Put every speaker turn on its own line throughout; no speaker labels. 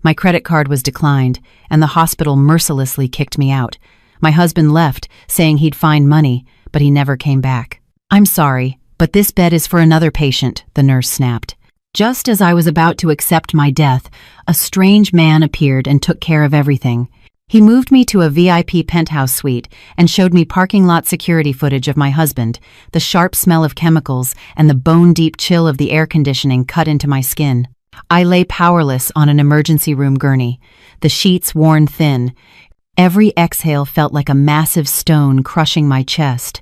My credit card was declined, and the hospital mercilessly kicked me out. My husband left, saying he'd find money, but he never came back. "I'm sorry, but this bed is for another patient," the nurse snapped. Just as I was about to accept my death, a strange man appeared and took care of everything. He moved me to a VIP penthouse suite and showed me parking lot security footage of my husband. The sharp smell of chemicals and the bone-deep chill of the air conditioning cut into my skin. I lay powerless on an emergency room gurney, the sheets worn thin. Every exhale felt like a massive stone crushing my chest.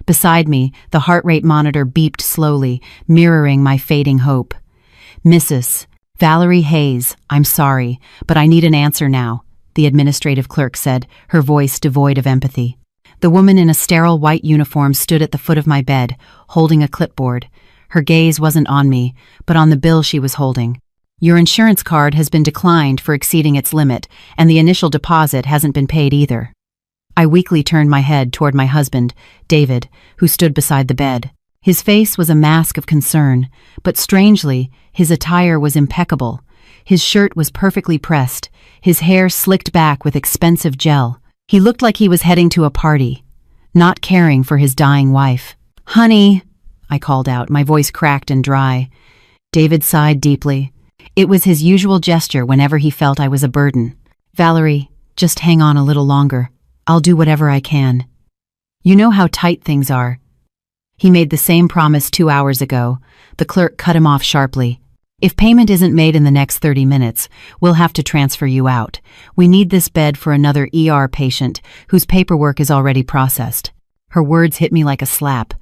Beside me, the heart rate monitor beeped slowly, mirroring my fading hope. "Mrs. Valerie Hayes, I'm sorry, but I need an answer now," the administrative clerk said, her voice devoid of empathy. The woman in a sterile white uniform stood at the foot of my bed, holding a clipboard. Her gaze wasn't on me, but on the bill she was holding. "Your insurance card has been declined for exceeding its limit, and the initial deposit hasn't been paid either." I weakly turned my head toward my husband, David, who stood beside the bed. His face was a mask of concern, but strangely, his attire was impeccable. His shirt was perfectly pressed, his hair slicked back with expensive gel. He looked like he was heading to a party, not caring for his dying wife. "Honey," I called out, my voice cracked and dry. David sighed deeply. It was his usual gesture whenever he felt I was a burden. "Valerie, just hang on a little longer. I'll do whatever I can. You know how tight things are." He made the same promise 2 hours ago. The clerk cut him off sharply. "If payment isn't made in the next 30 minutes, we'll have to transfer you out. We need this bed for another ER patient whose paperwork is already processed." Her words hit me like a slap.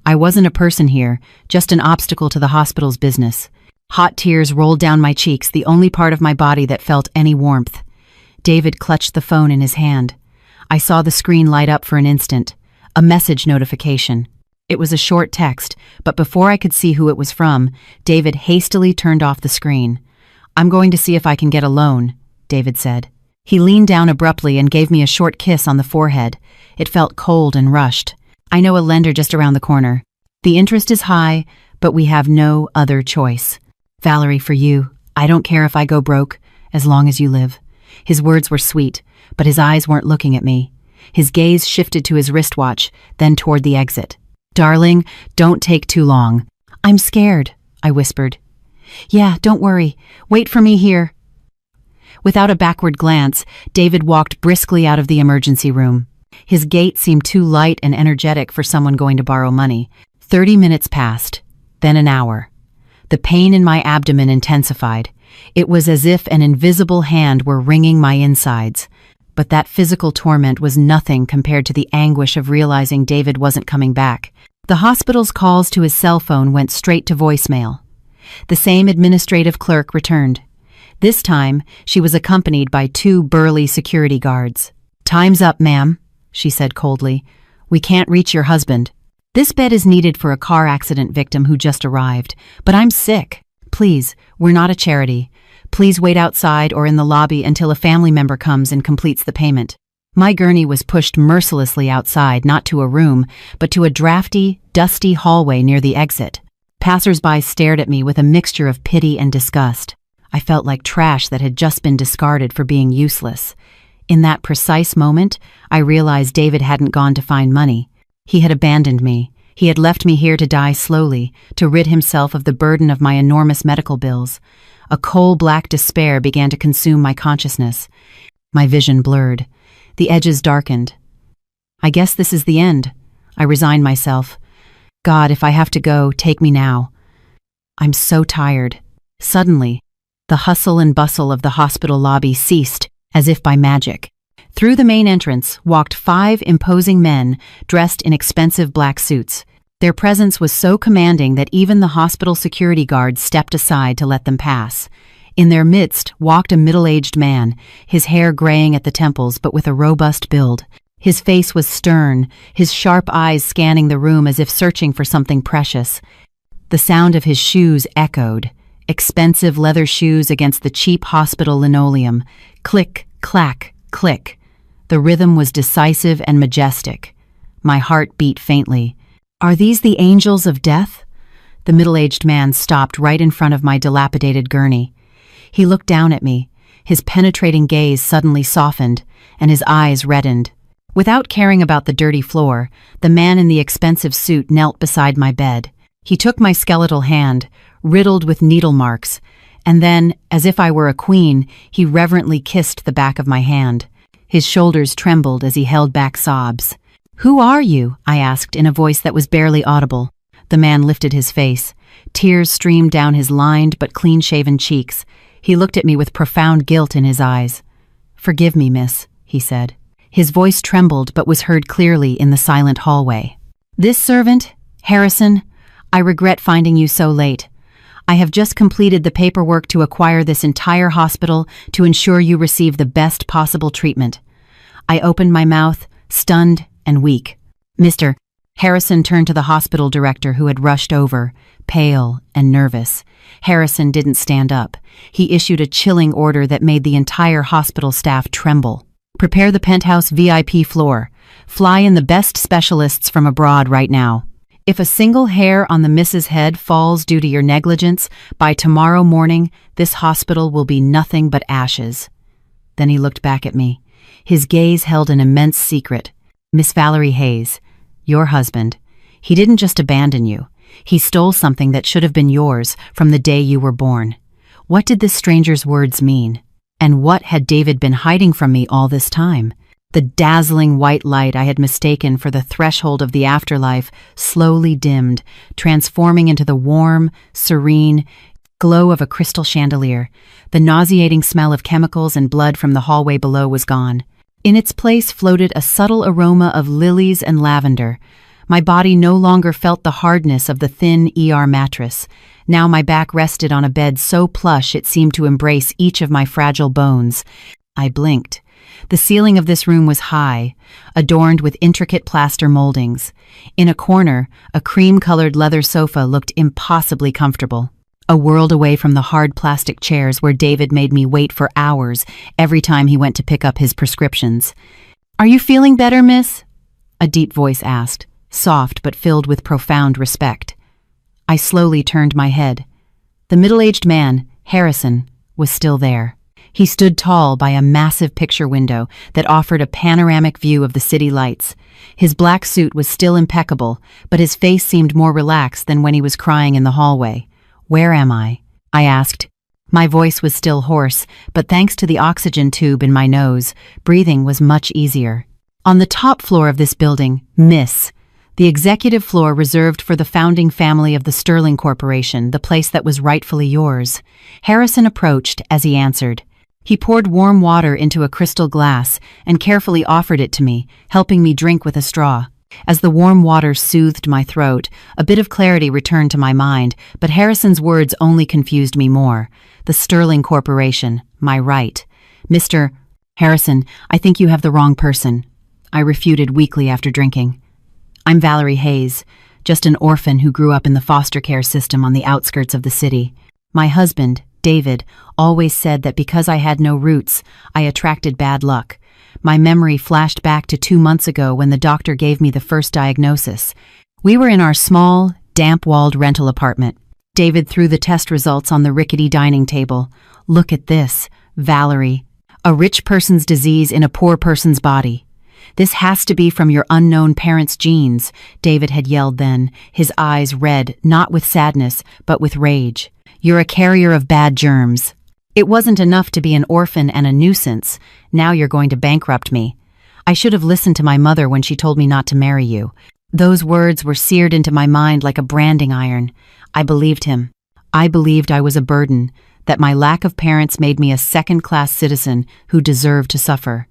I wasn't a person here, just an obstacle to the hospital's business. Hot tears rolled down my cheeks, the only part of my body that felt any warmth. David clutched the phone in his hand. I saw the screen light up for an instant. A message notification. It was a short text, but before I could see who it was from, David hastily turned off the screen. "I'm going to see if I can get a loan," David said. He leaned down abruptly and gave me a short kiss on the forehead. It felt cold and rushed. "I know a lender just around the corner. The interest is high, but we have no other choice. Valerie, for you, I don't care if I go broke, as long as you live." His words were sweet, but his eyes weren't looking at me. His gaze shifted to his wristwatch, then toward the exit. "Darling, don't take too long." "I'm scared," I whispered. "Yeah, don't worry. Wait for me here." Without a backward glance, David walked briskly out of the emergency room. His gait seemed too light and energetic for someone going to borrow money. 30 minutes passed, then an hour. The pain in my abdomen intensified. It was as if an invisible hand were wringing my insides. But that physical torment was nothing compared to the anguish of realizing David wasn't coming back. The hospital's calls to his cell phone went straight to voicemail. The same administrative clerk returned. This time, she was accompanied by 2 burly security guards. "Time's up, ma'am," she said coldly. "We can't reach your husband. This bed is needed for a car accident victim who just arrived, but I'm sick. Please, we're not a charity. Please wait outside or in the lobby until a family member comes and completes the payment." My gurney was pushed mercilessly outside, not to a room, but to a drafty, dusty hallway near the exit. Passers-by stared at me with a mixture of pity and disgust. I felt like trash that had just been discarded for being useless. In that precise moment, I realized David hadn't gone to find money. He had abandoned me. He had left me here to die slowly, to rid himself of the burden of my enormous medical bills. A coal-black despair began to consume my consciousness. My vision blurred. The edges darkened. "I guess this is the end." I resigned myself. "God, if I have to go, take me now. I'm so tired." Suddenly, the hustle and bustle of the hospital lobby ceased, as if by magic. Through the main entrance walked 5 imposing men dressed in expensive black suits. Their presence was so commanding that even the hospital security guards stepped aside to let them pass. In their midst walked a middle-aged man, his hair graying at the temples but with a robust build. His face was stern, his sharp eyes scanning the room as if searching for something precious. The sound of his shoes echoed, expensive leather shoes against the cheap hospital linoleum. Click, clack, click. The rhythm was decisive and majestic. My heart beat faintly. "Are these the angels of death?" The middle-aged man stopped right in front of my dilapidated gurney. He looked down at me, His penetrating gaze suddenly softened, and his eyes reddened. Without caring about the dirty floor, the man in the expensive suit knelt beside my bed. He took my skeletal hand, riddled with needle marks, and then, as if I were a queen, he reverently kissed the back of my hand. His shoulders trembled as he held back sobs. "Who are you?" I asked in a voice that was barely audible. The man lifted his face. Tears streamed down his lined but clean-shaven cheeks. He looked at me with profound guilt in his eyes. "Forgive me, miss," he said. His voice trembled but was heard clearly in the silent hallway. "This servant, Harrison, I regret finding you so late. I have just completed the paperwork to acquire this entire hospital to ensure you receive the best possible treatment." I opened my mouth, stunned and weak. "Mr. Harrison," turned to the hospital director who had rushed over, pale and nervous. Harrison didn't stand up. He issued a chilling order that made the entire hospital staff tremble. "Prepare the penthouse VIP floor. Fly in the best specialists from abroad right now. If a single hair on the Mrs. head falls due to your negligence, by tomorrow morning, this hospital will be nothing but ashes." Then he looked back at me. His gaze held an immense secret. "Miss Valerie Hayes, your husband, he didn't just abandon you. He stole something that should have been yours from the day you were born." What did this stranger's words mean? And what had David been hiding from me all this time? The dazzling white light I had mistaken for the threshold of the afterlife slowly dimmed, transforming into the warm, serene glow of a crystal chandelier. The nauseating smell of chemicals and blood from the hallway below was gone. In its place floated a subtle aroma of lilies and lavender. My body no longer felt the hardness of the thin ER mattress. Now my back rested on a bed so plush it seemed to embrace each of my fragile bones. I blinked. The ceiling of this room was high, adorned with intricate plaster moldings. In a corner, a cream-colored leather sofa looked impossibly comfortable. A world away from the hard plastic chairs where David made me wait for hours every time he went to pick up his prescriptions. "Are you feeling better, miss?" a deep voice asked, soft but filled with profound respect. I slowly turned my head. The middle-aged man, Harrison, was still there. He stood tall by a massive picture window that offered a panoramic view of the city lights. His black suit was still impeccable, but his face seemed more relaxed than when he was crying in the hallway. "Where am I?" I asked. My voice was still hoarse, but thanks to the oxygen tube in my nose, breathing was much easier. "On the top floor of this building, miss. The executive floor reserved for the founding family of the Sterling Corporation, the place that was rightfully yours." Harrison approached as he answered. He poured warm water into a crystal glass and carefully offered it to me, helping me drink with a straw. As the warm water soothed my throat, a bit of clarity returned to my mind, but Harrison's words only confused me more. The Sterling Corporation, my right. "Mr. Harrison, I think you have the wrong person," I refuted weakly after drinking. "I'm Valerie Hayes, just an orphan who grew up in the foster care system on the outskirts of the city. My husband, David, always said that because I had no roots, I attracted bad luck. My memory flashed back to 2 months ago when the doctor gave me the first diagnosis. We were in our small, damp-walled rental apartment. David threw the test results on the rickety dining table. "Look at this, Valerie. A rich person's disease in a poor person's body. This has to be from your unknown parents' genes," David had yelled then, his eyes red, not with sadness, but with rage. "You're a carrier of bad germs. It wasn't enough to be an orphan and a nuisance. Now you're going to bankrupt me. I should have listened to my mother when she told me not to marry you." Those words were seared into my mind like a branding iron. I believed him. I believed I was a burden, that my lack of parents made me a second-class citizen who deserved to suffer.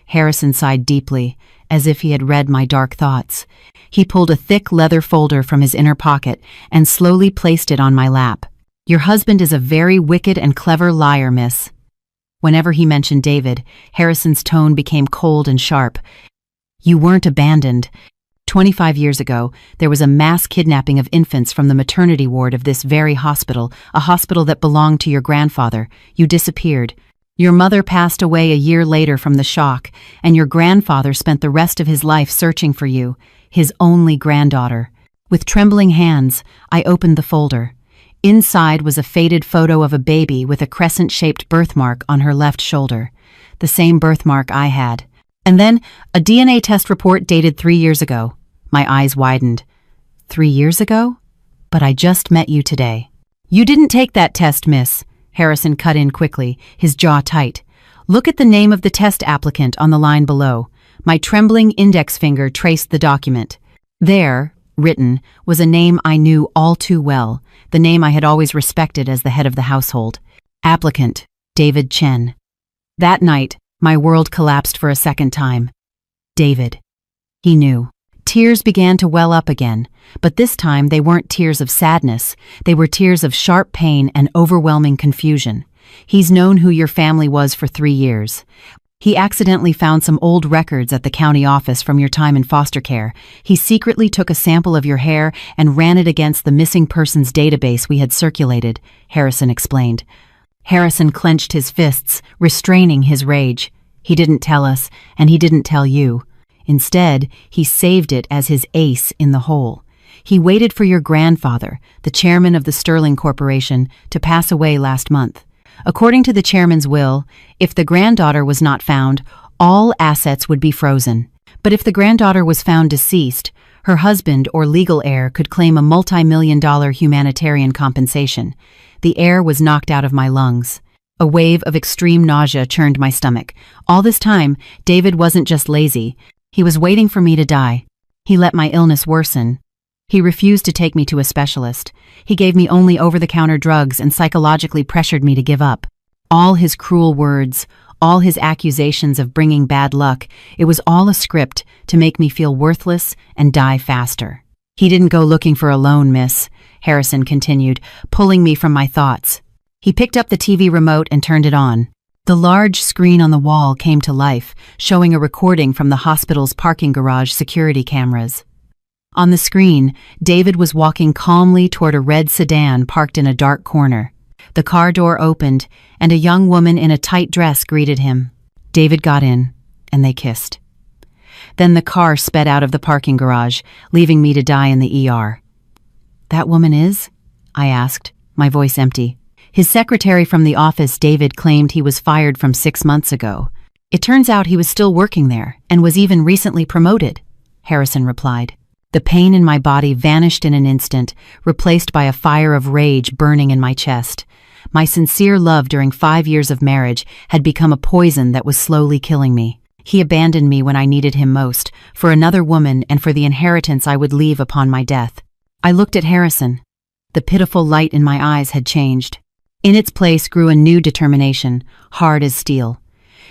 Harrison sighed deeply, as if he had read my dark thoughts. He pulled a thick leather folder from his inner pocket and slowly placed it on my lap. "Your husband is a very wicked and clever liar, miss." Whenever he mentioned David, Harrison's tone became cold and sharp. "You weren't abandoned. 25 years ago, there was a mass kidnapping of infants from the maternity ward of this very hospital, a hospital that belonged to your grandfather. You disappeared. Your mother passed away a year later from the shock, and your grandfather spent the rest of his life searching for you, his only granddaughter." With trembling hands, I opened the folder. Inside was a faded photo of a baby with a crescent-shaped birthmark on her left shoulder, the same birthmark I had. And then a DNA test report dated 3 years ago. My eyes widened. 3 years ago? But I just met you today. You didn't take that test, miss. Harrison cut in quickly, his jaw tight. Look at the name of the test applicant on the line below. My trembling index finger traced the document. There, written, was a name I knew all too well, the name I had always respected as the head of the household. Applicant, David Chen. That night, my world collapsed for a second time. David. He knew. Tears began to well up again, but this time they weren't tears of sadness. They were tears of sharp pain and overwhelming confusion. He's known who your family was for 3 years. He accidentally found some old records at the county office from your time in foster care. He secretly took a sample of your hair and ran it against the missing persons database we had circulated, Harrison explained. Harrison clenched his fists, restraining his rage. He didn't tell us, and he didn't tell you. Instead, he saved it as his ace in the hole. He waited for your grandfather, the chairman of the Sterling Corporation, to pass away last month. According to the chairman's will, if the granddaughter was not found, all assets would be frozen. But if the granddaughter was found deceased, her husband or legal heir could claim a multi-million-dollar humanitarian compensation. The air was knocked out of my lungs. A wave of extreme nausea churned my stomach. All this time, David wasn't just lazy. He was waiting for me to die. He let my illness worsen. He refused to take me to a specialist. He gave me only over-the-counter drugs and psychologically pressured me to give up. All his cruel words, all his accusations of bringing bad luck, it was all a script to make me feel worthless and die faster. He didn't go looking for a loan, miss, Harrison continued, pulling me from my thoughts. He picked up the TV remote and turned it on. The large screen on the wall came to life, showing a recording from the hospital's parking garage security cameras. On the screen, David was walking calmly toward a red sedan parked in a dark corner. The car door opened, and a young woman in a tight dress greeted him. David got in, and they kissed. Then the car sped out of the parking garage, leaving me to die in the ER. "That woman is?" I asked, my voice empty. His secretary from the office, David, claimed he was fired from 6 months ago. It turns out he was still working there, and was even recently promoted, Harrison replied. The pain in my body vanished in an instant, replaced by a fire of rage burning in my chest. My sincere love during 5 years of marriage had become a poison that was slowly killing me. He abandoned me when I needed him most, for another woman and for the inheritance I would leave upon my death. I looked at Harrison. The pitiful light in my eyes had changed. In its place grew a new determination, hard as steel.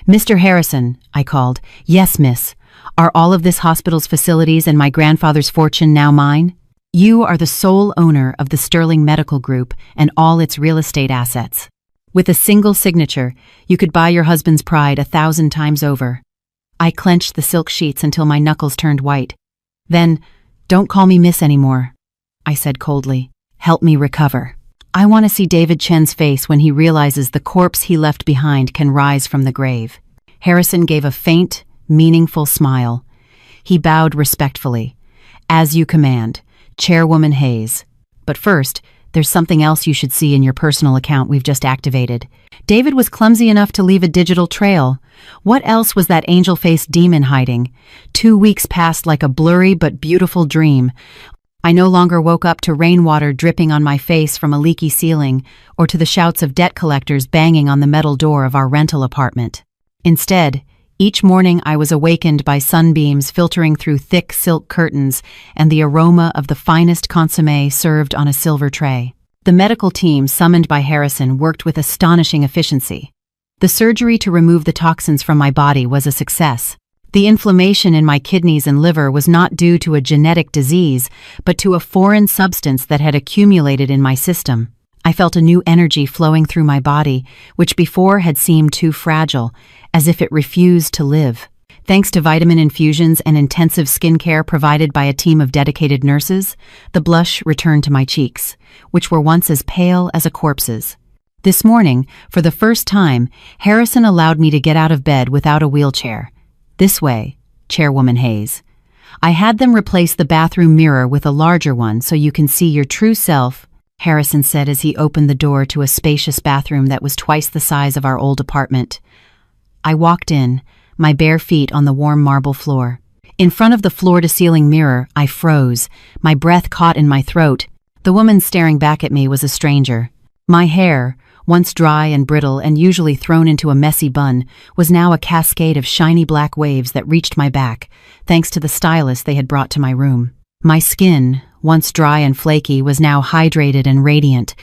"Mr. Harrison," I called. "Yes, miss. Are all of this hospital's facilities and my grandfather's fortune now mine? You are the sole owner of the Sterling Medical Group and all its real estate assets. With a single signature, you could buy your husband's pride 1,000 times over." I clenched the silk sheets until my knuckles turned white. "Then, don't call me miss anymore," I said coldly. "Help me recover. I want to see David Chen's face when he realizes the corpse he left behind can rise from the grave." Harrison gave a faint, meaningful smile. He bowed respectfully. "As you command, Chairwoman Hayes. But first, there's something else you should see in your personal account we've just activated." David was clumsy enough to leave a digital trail. What else was that angel-faced demon hiding? 2 weeks passed like a blurry but beautiful dream. I no longer woke up to rainwater dripping on my face from a leaky ceiling or to the shouts of debt collectors banging on the metal door of our rental apartment. Instead, each morning I was awakened by sunbeams filtering through thick silk curtains and the aroma of the finest consommé served on a silver tray. The medical team summoned by Harrison worked with astonishing efficiency. The surgery to remove the toxins from my body was a success. The inflammation in my kidneys and liver was not due to a genetic disease, but to a foreign substance that had accumulated in my system. I felt a new energy flowing through my body, which before had seemed too fragile, as if it refused to live. Thanks to vitamin infusions and intensive skincare provided by a team of dedicated nurses, the blush returned to my cheeks, which were once as pale as a corpse's. This morning, for the first time, Harrison allowed me to get out of bed without a wheelchair. "This way, Chairwoman Hayes. I had them replace the bathroom mirror with a larger one so you can see your true self." Harrison said as he opened the door to a spacious bathroom that was twice the size of our old apartment. I walked in, my bare feet on the warm marble floor. In front of the floor-to-ceiling mirror, I froze, my breath caught in my throat. The woman staring back at me was a stranger. My hair, once dry and brittle and usually thrown into a messy bun, was now a cascade of shiny black waves that reached my back, thanks to the stylist they had brought to my room. My skin, once dry and flaky, was now hydrated and radiant.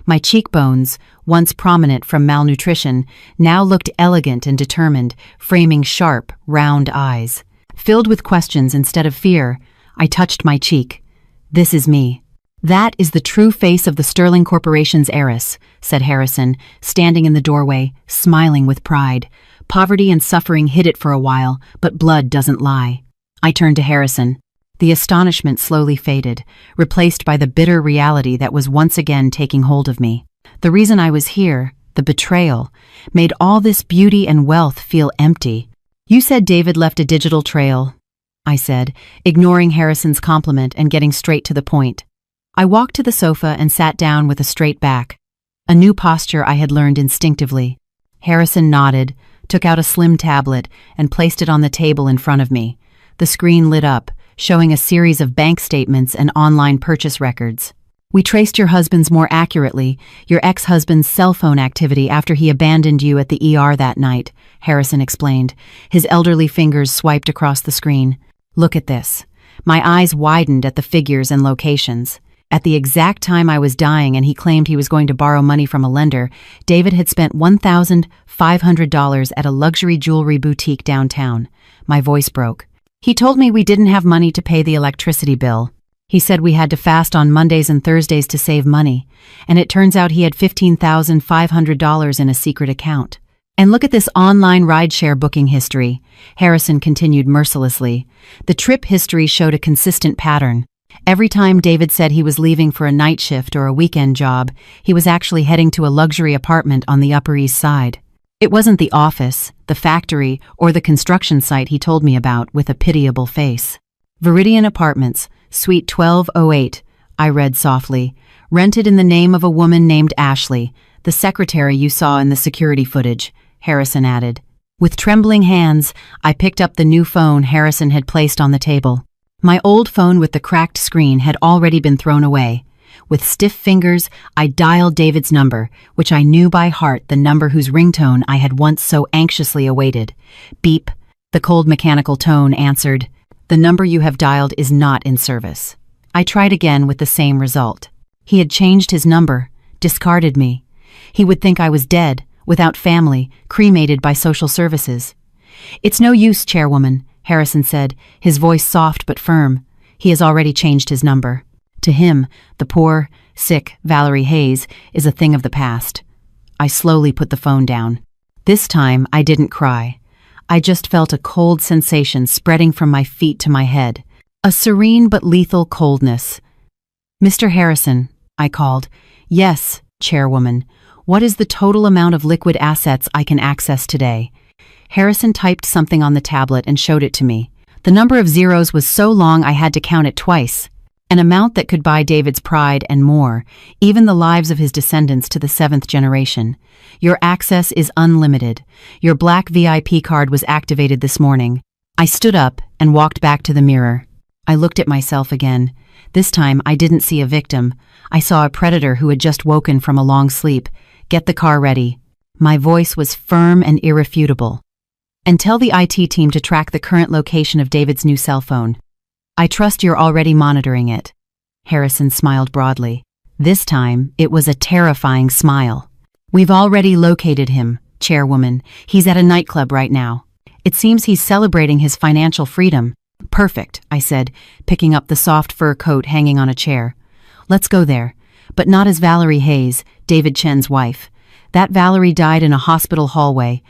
My cheekbones, once prominent from malnutrition, now looked elegant and determined, framing sharp, round eyes. Filled with questions instead of fear, I touched my cheek. "This is me." "That is the true face of the Sterling Corporation's heiress," said Harrison, standing in the doorway, smiling with pride. "Poverty and suffering hid it for a while, but blood doesn't lie." I turned to Harrison. The astonishment slowly faded, replaced by the bitter reality that was once again taking hold of me. The reason I was here, the betrayal, made all this beauty and wealth feel empty. "You said David left a digital trail," I said, ignoring Harrison's compliment and getting straight to the point. I walked to the sofa and sat down with a straight back, a new posture I had learned instinctively. Harrison nodded, took out a slim tablet, and placed it on the table in front of me. The screen lit up, showing a series of bank statements and online purchase records. "We traced your husband's more accurately, your ex-husband's cell phone activity after he abandoned you at the ER that night," Harrison explained. His elderly fingers swiped across the screen. "Look at this." My eyes widened at the figures and locations. At the exact time I was dying and he claimed he was going to borrow money from a lender, David had spent $1,500 at a luxury jewelry boutique downtown. My voice broke. "He told me we didn't have money to pay the electricity bill. He said we had to fast on Mondays and Thursdays to save money, and it turns out he had $15,500 in a secret account. And look at this online rideshare booking history," Harrison continued mercilessly. The trip history showed a consistent pattern. Every time David said he was leaving for a night shift or a weekend job, he was actually heading to a luxury apartment on the Upper East Side. It wasn't the office, the factory, or the construction site he told me about with a pitiable face. "Viridian Apartments, Suite 1208, I read softly. "Rented in the name of a woman named Ashley, the secretary you saw in the security footage," Harrison added. With trembling hands, I picked up the new phone Harrison had placed on the table. My old phone with the cracked screen had already been thrown away. With stiff fingers, I dialed David's number, which I knew by heart, the number whose ringtone I had once so anxiously awaited. Beep. The cold mechanical tone answered. "The number you have dialed is not in service." I tried again with the same result. He had changed his number, discarded me. He would think I was dead, without family, cremated by social services. "It's no use, chairwoman," Harrison said, his voice soft but firm. "He has already changed his number. To him, the poor, sick Valerie Hayes is a thing of the past." I slowly put the phone down. This time, I didn't cry. I just felt a cold sensation spreading from my feet to my head. A serene but lethal coldness. "Mr. Harrison," I called. "Yes, chairwoman. What is the total amount of liquid assets I can access today?" Harrison typed something on the tablet and showed it to me. The number of zeros was so long I had to count it twice. An amount that could buy David's pride and more, even the lives of his descendants to the 7th generation. "Your access is unlimited. Your black VIP card was activated this morning." I stood up and walked back to the mirror. I looked at myself again. This time I didn't see a victim. I saw a predator who had just woken from a long sleep. "Get the car ready." My voice was firm and irrefutable. "And tell the IT team to track the current location of David's new cell phone. I trust you're already monitoring it." Harrison smiled broadly. This time, it was a terrifying smile. "We've already located him, chairwoman. He's at a nightclub right now. It seems he's celebrating his financial freedom." "Perfect," I said, picking up the soft fur coat hanging on a chair. "Let's go there. But not as Valerie Hayes, David Chen's wife. That Valerie died in a hospital hallway.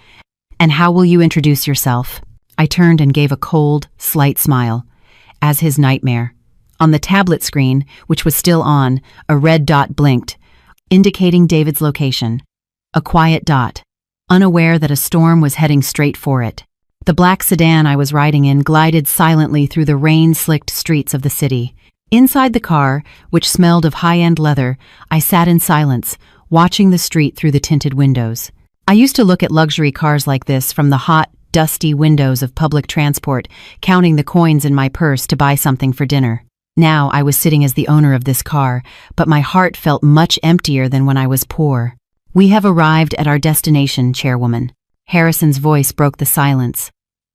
And how will you introduce yourself?" I turned and gave a cold, slight smile. "As his nightmare." On the tablet screen, which was still on, a red dot blinked, indicating David's location. A quiet dot, unaware that a storm was heading straight for it. The black sedan I was riding in glided silently through the rain-slicked streets of the city. Inside the car, which smelled of high-end leather, I sat in silence, watching the street through the tinted windows. I used to look at luxury cars like this from the hot, dusty windows of public transport, counting the coins in my purse to buy something for dinner. Now I was sitting as the owner of this car, but my heart felt much emptier than when I was poor. "We have arrived at our destination, Chairwoman." Harrison's voice broke the silence.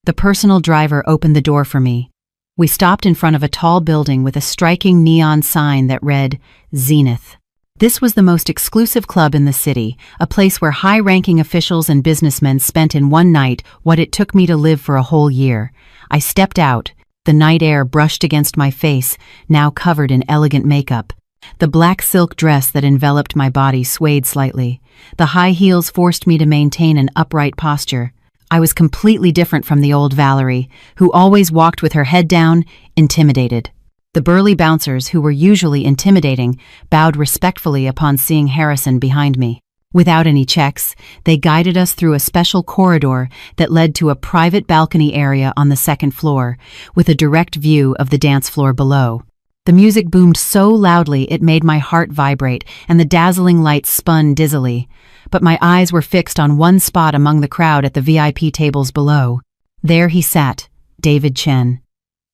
The personal driver opened the door for me. We stopped in front of a tall building with a striking neon sign that read, Zenith. This was the most exclusive club in the city, a place where high-ranking officials and businessmen spent in one night what it took me to live for a whole year. I stepped out. The night air brushed against my face, now covered in elegant makeup. The black silk dress that enveloped my body swayed slightly. The high heels forced me to maintain an upright posture. I was completely different from the old Valerie, who always walked with her head down, intimidated. The burly bouncers, who were usually intimidating, bowed respectfully upon seeing Harrison behind me. Without any checks, they guided us through a special corridor that led to a private balcony area on the second floor, with a direct view of the dance floor below. The music boomed so loudly it made my heart vibrate, and the dazzling lights spun dizzily. But my eyes were fixed on one spot among the crowd at the VIP tables below. There he sat, David Chen.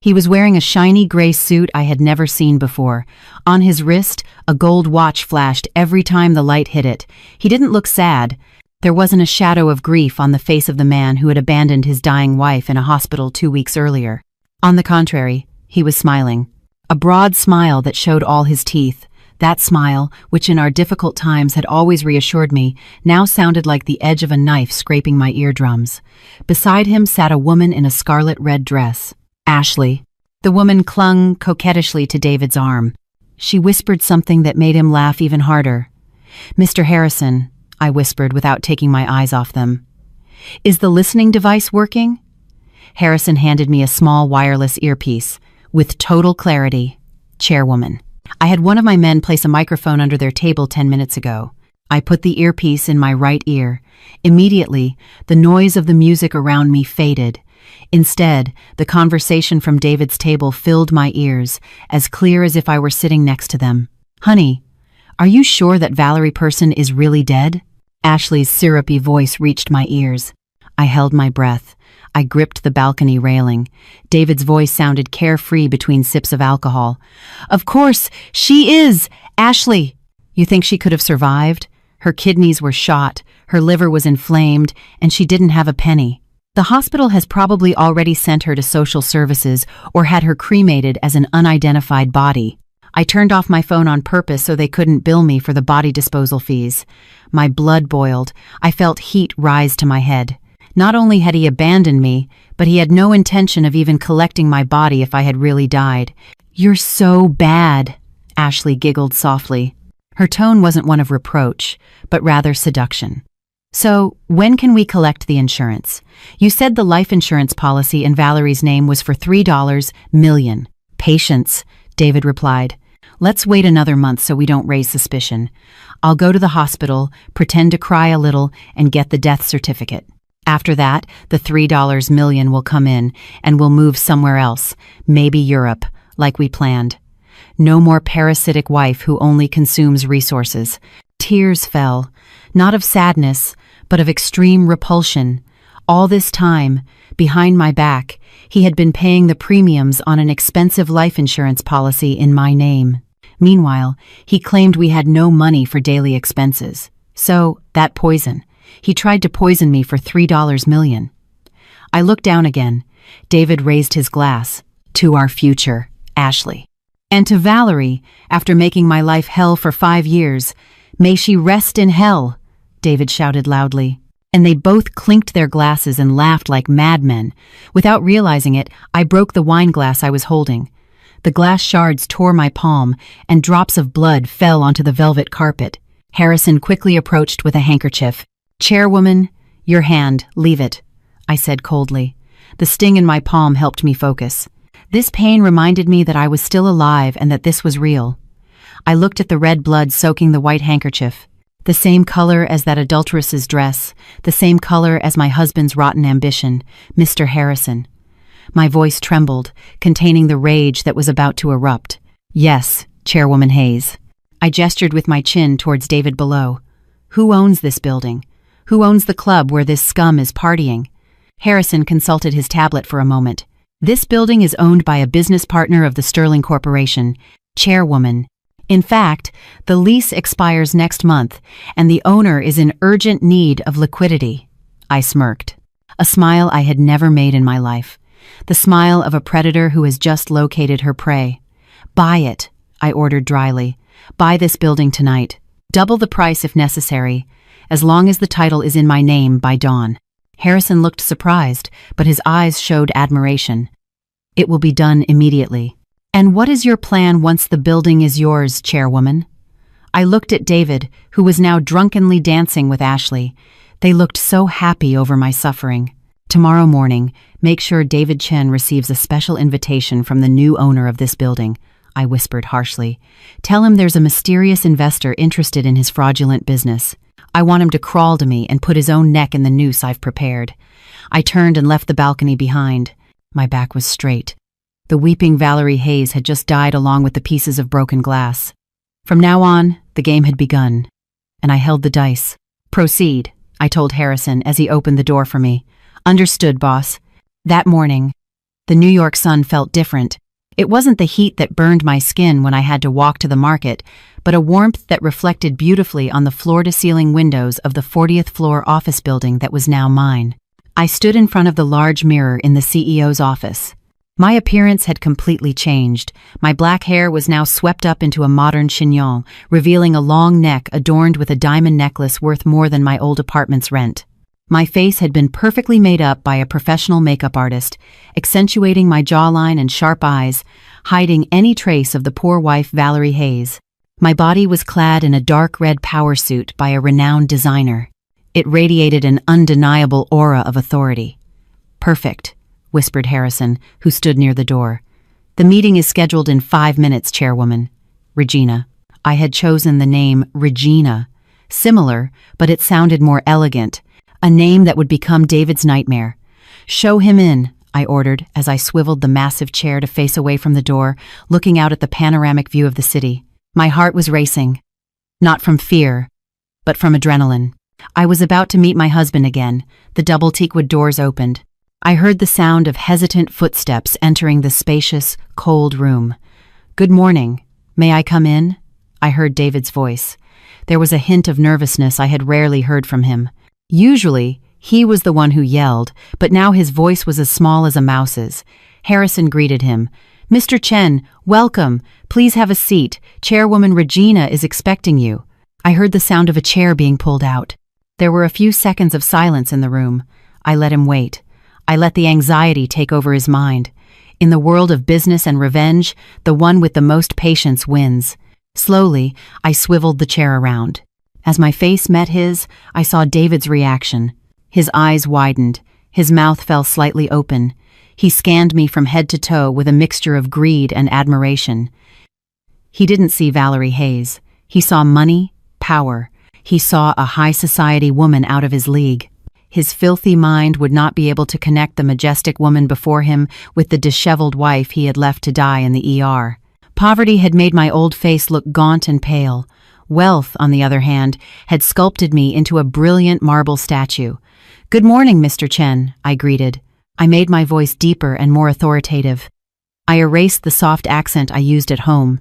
He was wearing a shiny gray suit I had never seen before. On his wrist, a gold watch flashed every time the light hit it. He didn't look sad. There wasn't a shadow of grief on the face of the man who had abandoned his dying wife in a hospital 2 weeks earlier. On the contrary, he was smiling. A broad smile that showed all his teeth. That smile, which in our difficult times had always reassured me, now sounded like the edge of a knife scraping my eardrums. Beside him sat a woman in a scarlet-red dress. Ashley. The woman clung coquettishly to David's arm. She whispered something that made him laugh even harder. "Mr. Harrison," I whispered without taking my eyes off them. "Is the listening device working?" Harrison handed me a small wireless earpiece. "With total clarity, Chairwoman." I had one of my men place a microphone under their table 10 minutes ago. I put the earpiece in my right ear. Immediately, the noise of the music around me faded. Instead, the conversation from David's table filled my ears, as clear as if I were sitting next to them. "Honey, are you sure that Valerie Person is really dead?" Ashley's syrupy voice reached my ears. I held my breath. I gripped the balcony railing. David's voice sounded carefree between sips of alcohol. "Of course, she is! Ashley! You think she could have survived? Her kidneys were shot, her liver was inflamed, and she didn't have a penny. The hospital has probably already sent her to social services or had her cremated as an unidentified body. I turned off my phone on purpose so they couldn't bill me for the body disposal fees. My blood boiled. I felt heat rise to my head. Not only had he abandoned me, but he had no intention of even collecting my body if I had really died. "You're so bad," Ashley giggled softly. Her tone wasn't one of reproach, but rather seduction. "So, when can we collect the insurance? You said the life insurance policy in Valerie's name was for $3 million. "Patience," David replied. "Let's wait another month so we don't raise suspicion. I'll go to the hospital, pretend to cry a little, and get the death certificate. After that, the $3 million will come in, and we'll move somewhere else, maybe Europe, like we planned. No more parasitic wife who only consumes resources." Tears fell, not of sadness, but of extreme repulsion. All this time, behind my back, he had been paying the premiums on an expensive life insurance policy in my name. Meanwhile, he claimed we had no money for daily expenses. So, that poison. He tried to poison me for $3 million. I looked down again. David raised his glass. "To our future, Ashley. And to Valerie, after making my life hell for 5 years. May she rest in hell," David shouted loudly. And they both clinked their glasses and laughed like madmen. Without realizing it, I broke the wine glass I was holding. The glass shards tore my palm, and drops of blood fell onto the velvet carpet. Harrison quickly approached with a handkerchief. "Chairwoman, your hand, leave it," I said coldly. The sting in my palm helped me focus. This pain reminded me that I was still alive and that this was real. I looked at the red blood soaking the white handkerchief. The same color as that adulteress's dress, the same color as my husband's rotten ambition, Mr. Harrison. My voice trembled, containing the rage that was about to erupt. Yes, Chairwoman Hayes. I gestured with my chin towards David below. Who owns this building? Who owns the club where this scum is partying? Harrison consulted his tablet for a moment. This building is owned by a business partner of the Sterling Corporation, Chairwoman. In fact, the lease expires next month, and the owner is in urgent need of liquidity. I smirked. A smile I had never made in my life. The smile of a predator who has just located her prey. Buy it, I ordered dryly. Buy this building tonight. Double the price if necessary, as long as the title is in my name by dawn. Harrison looked surprised, but his eyes showed admiration. It will be done immediately. And what is your plan once the building is yours, Chairwoman? I looked at David, who was now drunkenly dancing with Ashley. They looked so happy over my suffering. Tomorrow morning, make sure David Chen receives a special invitation from the new owner of this building, I whispered harshly. Tell him there's a mysterious investor interested in his fraudulent business. I want him to crawl to me and put his own neck in the noose I've prepared. I turned and left the balcony behind. My back was straight. The weeping Valerie Hayes had just died along with the pieces of broken glass. From now on, the game had begun, and I held the dice. Proceed, I told Harrison as he opened the door for me. Understood, boss. That morning, the New York sun felt different. It wasn't the heat that burned my skin when I had to walk to the market, but a warmth that reflected beautifully on the floor-to-ceiling windows of the 40th floor office building that was now mine. I stood in front of the large mirror in the CEO's office. My appearance had completely changed. My black hair was now swept up into a modern chignon, revealing a long neck adorned with a diamond necklace worth more than my old apartment's rent. My face had been perfectly made up by a professional makeup artist, accentuating my jawline and sharp eyes, hiding any trace of the poor wife Valerie Hayes. My body was clad in a dark red power suit by a renowned designer. It radiated an undeniable aura of authority. Perfect, whispered Harrison, who stood near the door. The meeting is scheduled in 5 minutes, Chairwoman. Regina. I had chosen the name Regina. Similar, but it sounded more elegant. A name that would become David's nightmare. Show him in, I ordered as I swiveled the massive chair to face away from the door, looking out at the panoramic view of the city. My heart was racing. Not from fear, but from adrenaline. I was about to meet my husband again. The double teakwood doors opened. I heard the sound of hesitant footsteps entering the spacious, cold room. Good morning. May I come in? I heard David's voice. There was a hint of nervousness I had rarely heard from him. Usually, he was the one who yelled, but now his voice was as small as a mouse's. Harrison greeted him. Mr. Chen, welcome. Please have a seat. Chairwoman Regina is expecting you. I heard the sound of a chair being pulled out. There were a few seconds of silence in the room. I let him wait. I let the anxiety take over his mind. In the world of business and revenge, the one with the most patience wins. Slowly, I swiveled the chair around. As my face met his, I saw David's reaction. His eyes widened. His mouth fell slightly open. He scanned me from head to toe with a mixture of greed and admiration. He didn't see Valerie Hayes. He saw money, power. He saw a high society woman out of his league. His filthy mind would not be able to connect the majestic woman before him with the disheveled wife he had left to die in the ER. Poverty had made my old face look gaunt and pale. Wealth, on the other hand, had sculpted me into a brilliant marble statue. Good morning, Mr. Chen, I greeted. I made my voice deeper and more authoritative. I erased the soft accent I used at home.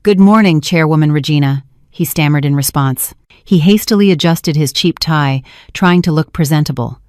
Good morning, Chairwoman Regina, he stammered in response. He hastily adjusted his cheap tie, trying to look presentable.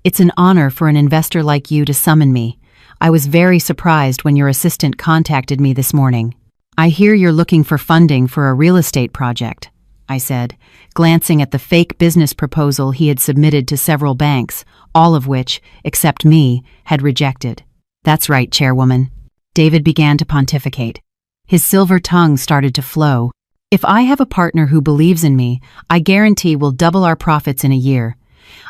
It's an honor for an investor like you to summon me. I was very surprised when your assistant contacted me this morning. I hear you're looking for funding for a real estate project, I said, glancing at the fake business proposal he had submitted to several banks, all of which, except me, had rejected. That's right, Chairwoman. David began to pontificate. His silver tongue started to flow. If I have a partner who believes in me, I guarantee we'll double our profits in a year.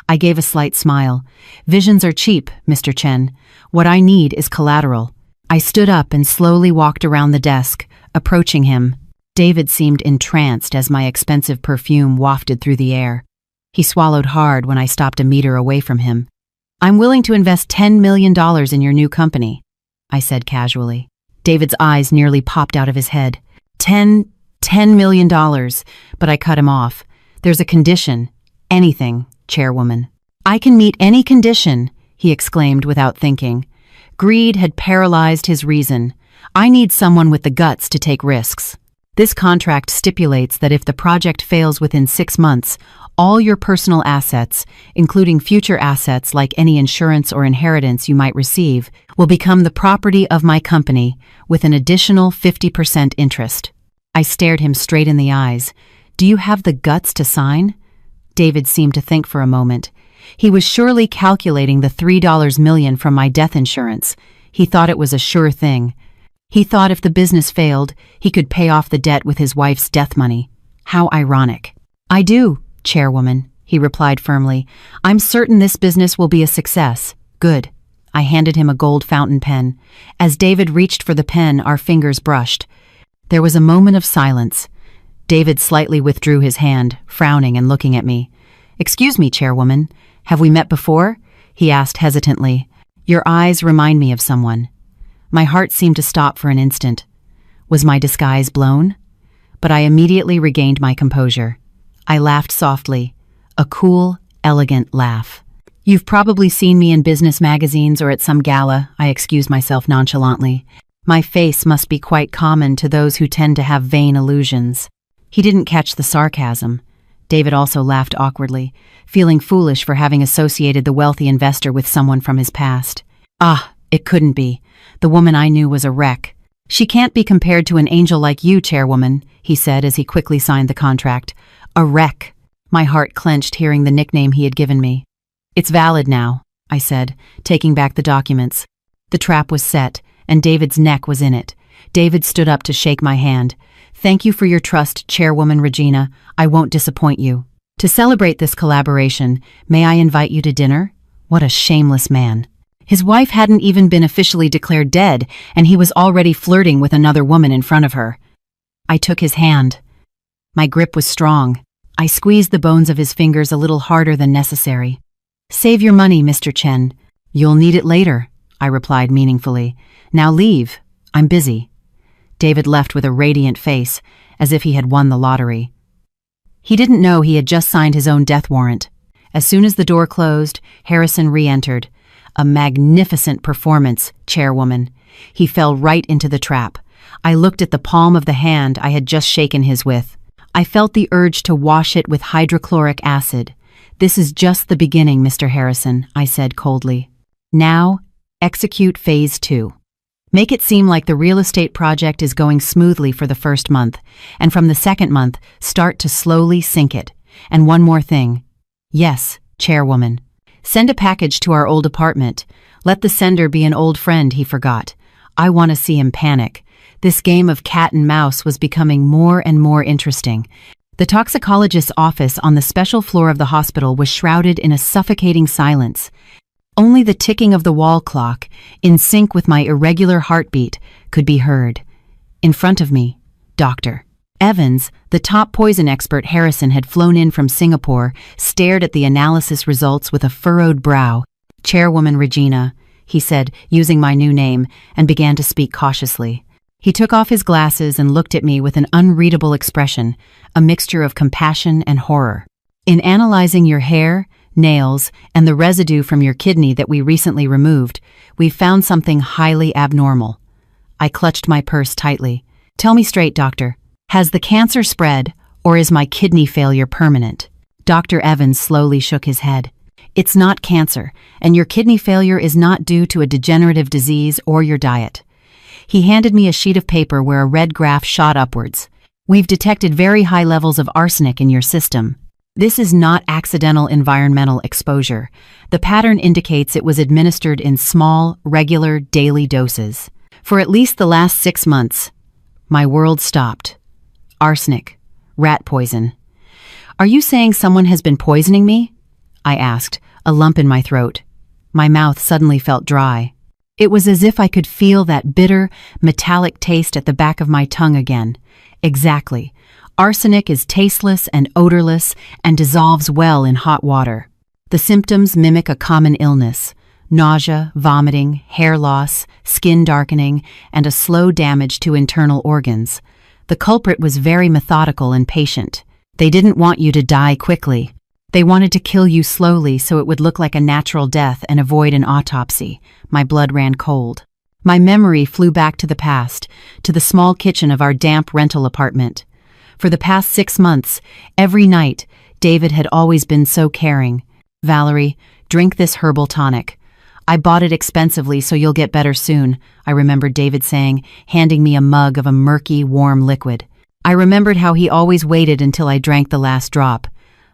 I gave a slight smile. Visions are cheap, Mr. Chen. What I need is collateral. I stood up and slowly walked around the desk, approaching him. David seemed entranced as my expensive perfume wafted through the air. He swallowed hard when I stopped a meter away from him. I'm willing to invest $10 million in your new company, I said casually. David's eyes nearly popped out of his head. $10 million, but I cut him off. There's a condition. Anything, chairwoman. I can meet any condition, he exclaimed without thinking. Greed had paralyzed his reason. I need someone with the guts to take risks. This contract stipulates that if the project fails within 6 months, all your personal assets, including future assets like any insurance or inheritance you might receive, will become the property of my company with an additional 50% interest. I stared him straight in the eyes. Do you have the guts to sign? David seemed to think for a moment. He was surely calculating the $3 million from my death insurance. He thought it was a sure thing. He thought if the business failed, he could pay off the debt with his wife's death money. How ironic. I do, chairwoman, he replied firmly. I'm certain this business will be a success. Good. I handed him a gold fountain pen. As David reached for the pen, our fingers brushed. There was a moment of silence. David slightly withdrew his hand, frowning and looking at me. Excuse me, chairwoman, have we met before? He asked hesitantly. Your eyes remind me of someone. My heart seemed to stop for an instant. Was my disguise blown? But I immediately regained my composure. I laughed softly, a cool, elegant laugh. You've probably seen me in business magazines or at some gala, I excused myself nonchalantly. My face must be quite common to those who tend to have vain illusions. He didn't catch the sarcasm. David also laughed awkwardly, feeling foolish for having associated the wealthy investor with someone from his past. Ah, it couldn't be. The woman I knew was a wreck. She can't be compared to an angel like you, chairwoman, he said as he quickly signed the contract. A wreck. My heart clenched hearing the nickname he had given me. It's valid now, I said, taking back the documents. The trap was set, and David's neck was in it. David stood up to shake my hand. Thank you for your trust, Chairwoman Regina. I won't disappoint you. To celebrate this collaboration, may I invite you to dinner? What a shameless man. His wife hadn't even been officially declared dead, and he was already flirting with another woman in front of her. I took his hand. My grip was strong. I squeezed the bones of his fingers a little harder than necessary. Save your money, Mr. Chen. You'll need it later, I replied meaningfully. Now leave. I'm busy. David left with a radiant face, as if he had won the lottery. He didn't know he had just signed his own death warrant. As soon as the door closed, Harrison re-entered. A magnificent performance, chairwoman. He fell right into the trap. I looked at the palm of the hand I had just shaken his with. I felt the urge to wash it with hydrochloric acid. This is just the beginning, Mr. Harrison, I said coldly. Now, execute phase 2. Make it seem like the real estate project is going smoothly for the first month, and from the second month, start to slowly sink it. And one more thing. Yes, chairwoman. Send a package to our old apartment. Let the sender be an old friend he forgot. I want to see him panic. This game of cat and mouse was becoming more and more interesting. The toxicologist's office on the special floor of the hospital was shrouded in a suffocating silence. Only the ticking of the wall clock, in sync with my irregular heartbeat, could be heard. In front of me, Dr. Evans, the top poison expert Harrison had flown in from Singapore, stared at the analysis results with a furrowed brow. Chairwoman Regina, he said, using my new name, and began to speak cautiously. He took off his glasses and looked at me with an unreadable expression, a mixture of compassion and horror. In analyzing your hair, nails, and the residue from your kidney that we recently removed, we found something highly abnormal. I clutched my purse tightly. Tell me straight, doctor. Has the cancer spread, or is my kidney failure permanent? Dr. Evans slowly shook his head. It's not cancer, and your kidney failure is not due to a degenerative disease or your diet. He handed me a sheet of paper where a red graph shot upwards. We've detected very high levels of arsenic in your system. This is not accidental environmental exposure. The pattern indicates it was administered in small, regular, daily doses. For at least the last 6 months, my world stopped. Arsenic. Rat poison. Are you saying someone has been poisoning me? I asked, a lump in my throat. My mouth suddenly felt dry. It was as if I could feel that bitter, metallic taste at the back of my tongue again. Exactly. Arsenic is tasteless and odorless and dissolves well in hot water. The symptoms mimic a common illness: nausea, vomiting, hair loss, skin darkening, and a slow damage to internal organs. The culprit was very methodical and patient. They didn't want you to die quickly. They wanted to kill you slowly so it would look like a natural death and avoid an autopsy. My blood ran cold. My memory flew back to the past, to the small kitchen of our damp rental apartment. For the past 6 months, every night, David had always been so caring. "Valerie, drink this herbal tonic. I bought it expensively so you'll get better soon," I remembered David saying, handing me a mug of a murky, warm liquid. I remembered how he always waited until I drank the last drop.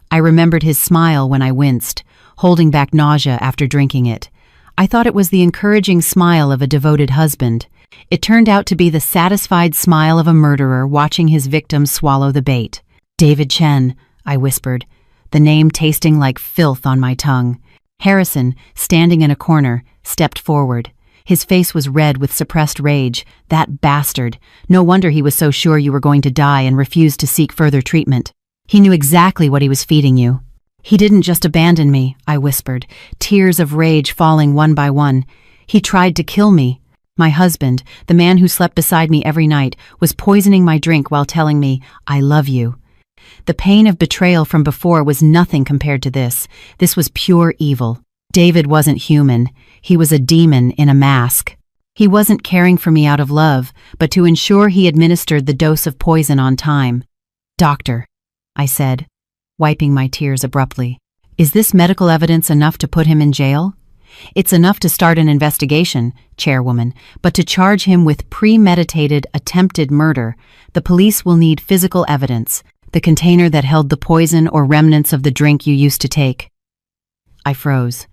I remembered his smile when I winced, holding back nausea after drinking it. I thought it was the encouraging smile of a devoted husband. It turned out to be the satisfied smile of a murderer watching his victim swallow the bait. "David Chen," I whispered, the name tasting like filth on my tongue. Harrison, standing in a corner, stepped forward. His face was red with suppressed rage. "That bastard. No wonder he was so sure you were going to die and refused to seek further treatment. He knew exactly what he was feeding you." "He didn't just abandon me," I whispered, tears of rage falling one by one. "He tried to kill me. My husband, the man who slept beside me every night, was poisoning my drink while telling me, 'I love you.' The pain of betrayal from before was nothing compared to this. This was pure evil. David wasn't human. He was a demon in a mask. He wasn't caring for me out of love, but to ensure he administered the dose of poison on time. "Doctor," I said, wiping my tears abruptly, "is this medical evidence enough to put him in jail?" "It's enough to start an investigation, Chairwoman, but to charge him with premeditated, attempted murder, the police will need physical evidence, the container that held the poison or remnants of the drink you used to take." I froze.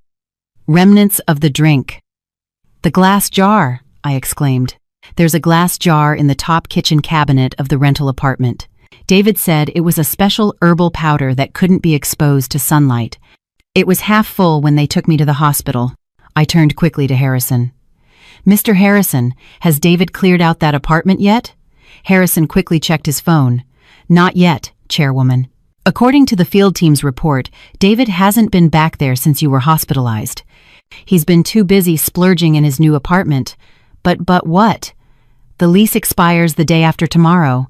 "Remnants of the drink." "The glass jar," I exclaimed. "There's a glass jar in the top kitchen cabinet of the rental apartment. David said it was a special herbal powder that couldn't be exposed to sunlight. It was half full when they took me to the hospital." I turned quickly to Harrison. "Mr. Harrison, has David cleared out that apartment yet?" Harrison quickly checked his phone. "Not yet, Chairwoman. According to the field team's report, David hasn't been back there since you were hospitalized. He's been too busy splurging in his new apartment. But what? The lease expires the day after tomorrow.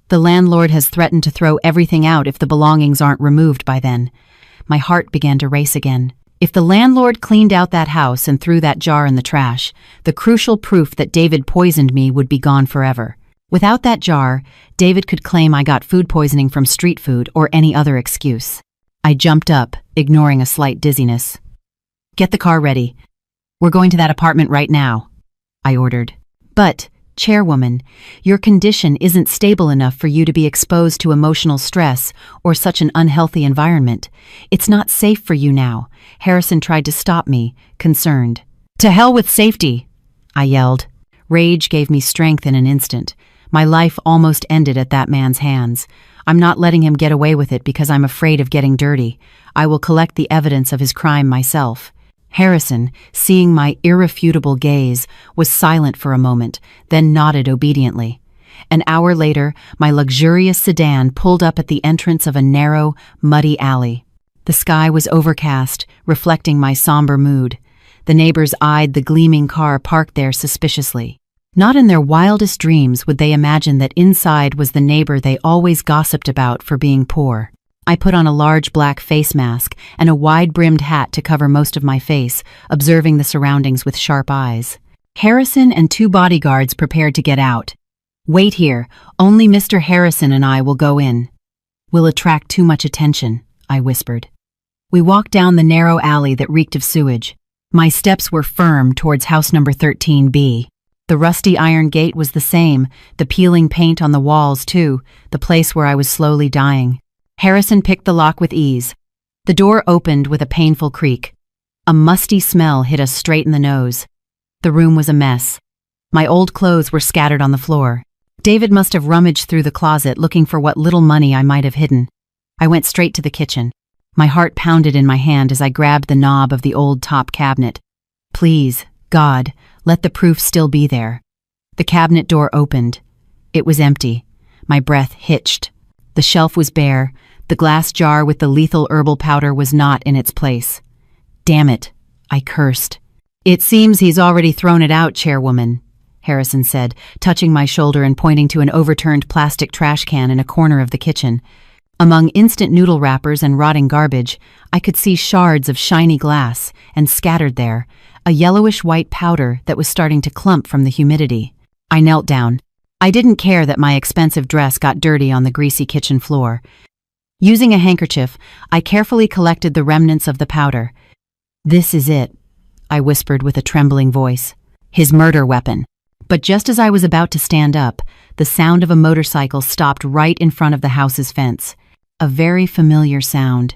The landlord has threatened to throw everything out if the belongings aren't removed by then." My heart began to race again. If the landlord cleaned out that house and threw that jar in the trash, the crucial proof that David poisoned me would be gone forever. Without that jar, David could claim I got food poisoning from street food or any other excuse. I jumped up, ignoring a slight dizziness. "Get the car ready. We're going to that apartment right now," I ordered. "But, Chairwoman, your condition isn't stable enough for you to be exposed to emotional stress or such an unhealthy environment. It's not safe for you now." Harrison tried to stop me, concerned. "To hell with safety," I yelled. Rage gave me strength in an instant. My life almost ended at that man's hands. I'm not letting him get away with it because I'm afraid of getting dirty. I will collect the evidence of his crime myself. Harrison, seeing my irrefutable gaze, was silent for a moment, then nodded obediently. An hour later, my luxurious sedan pulled up at the entrance of a narrow, muddy alley. The sky was overcast, reflecting my somber mood. The neighbors eyed the gleaming car parked there suspiciously. Not in their wildest dreams would they imagine that inside was the neighbor they always gossiped about for being poor. I put on a large black face mask and a wide-brimmed hat to cover most of my face, observing the surroundings with sharp eyes. Harrison and 2 bodyguards prepared to get out. "Wait here. Only Mr. Harrison and I will go in." "We'll attract too much attention," I whispered. We walked down the narrow alley that reeked of sewage. My steps were firm towards house number 13B. The rusty iron gate was the same, the peeling paint on the walls too, the place where I was slowly dying. Harrison picked the lock with ease. The door opened with a painful creak. A musty smell hit us straight in the nose. The room was a mess. My old clothes were scattered on the floor. David must have rummaged through the closet looking for what little money I might have hidden. I went straight to the kitchen. My heart pounded in my hand as I grabbed the knob of the old top cabinet. Please, God, let the proof still be there. The cabinet door opened. It was empty. My breath hitched. The shelf was bare. The glass jar with the lethal herbal powder was not in its place. Damn it, I cursed. It seems he's already thrown it out, Chairwoman, Harrison said, touching my shoulder and pointing to an overturned plastic trash can in a corner of the kitchen. Among instant noodle wrappers and rotting garbage, I could see shards of shiny glass, and scattered there, a yellowish-white powder that was starting to clump from the humidity. I knelt down. I didn't care that my expensive dress got dirty on the greasy kitchen floor. Using a handkerchief, I carefully collected the remnants of the powder. "This is it," I whispered with a trembling voice. "His murder weapon." But just as I was about to stand up, the sound of a motorcycle stopped right in front of the house's fence. A very familiar sound.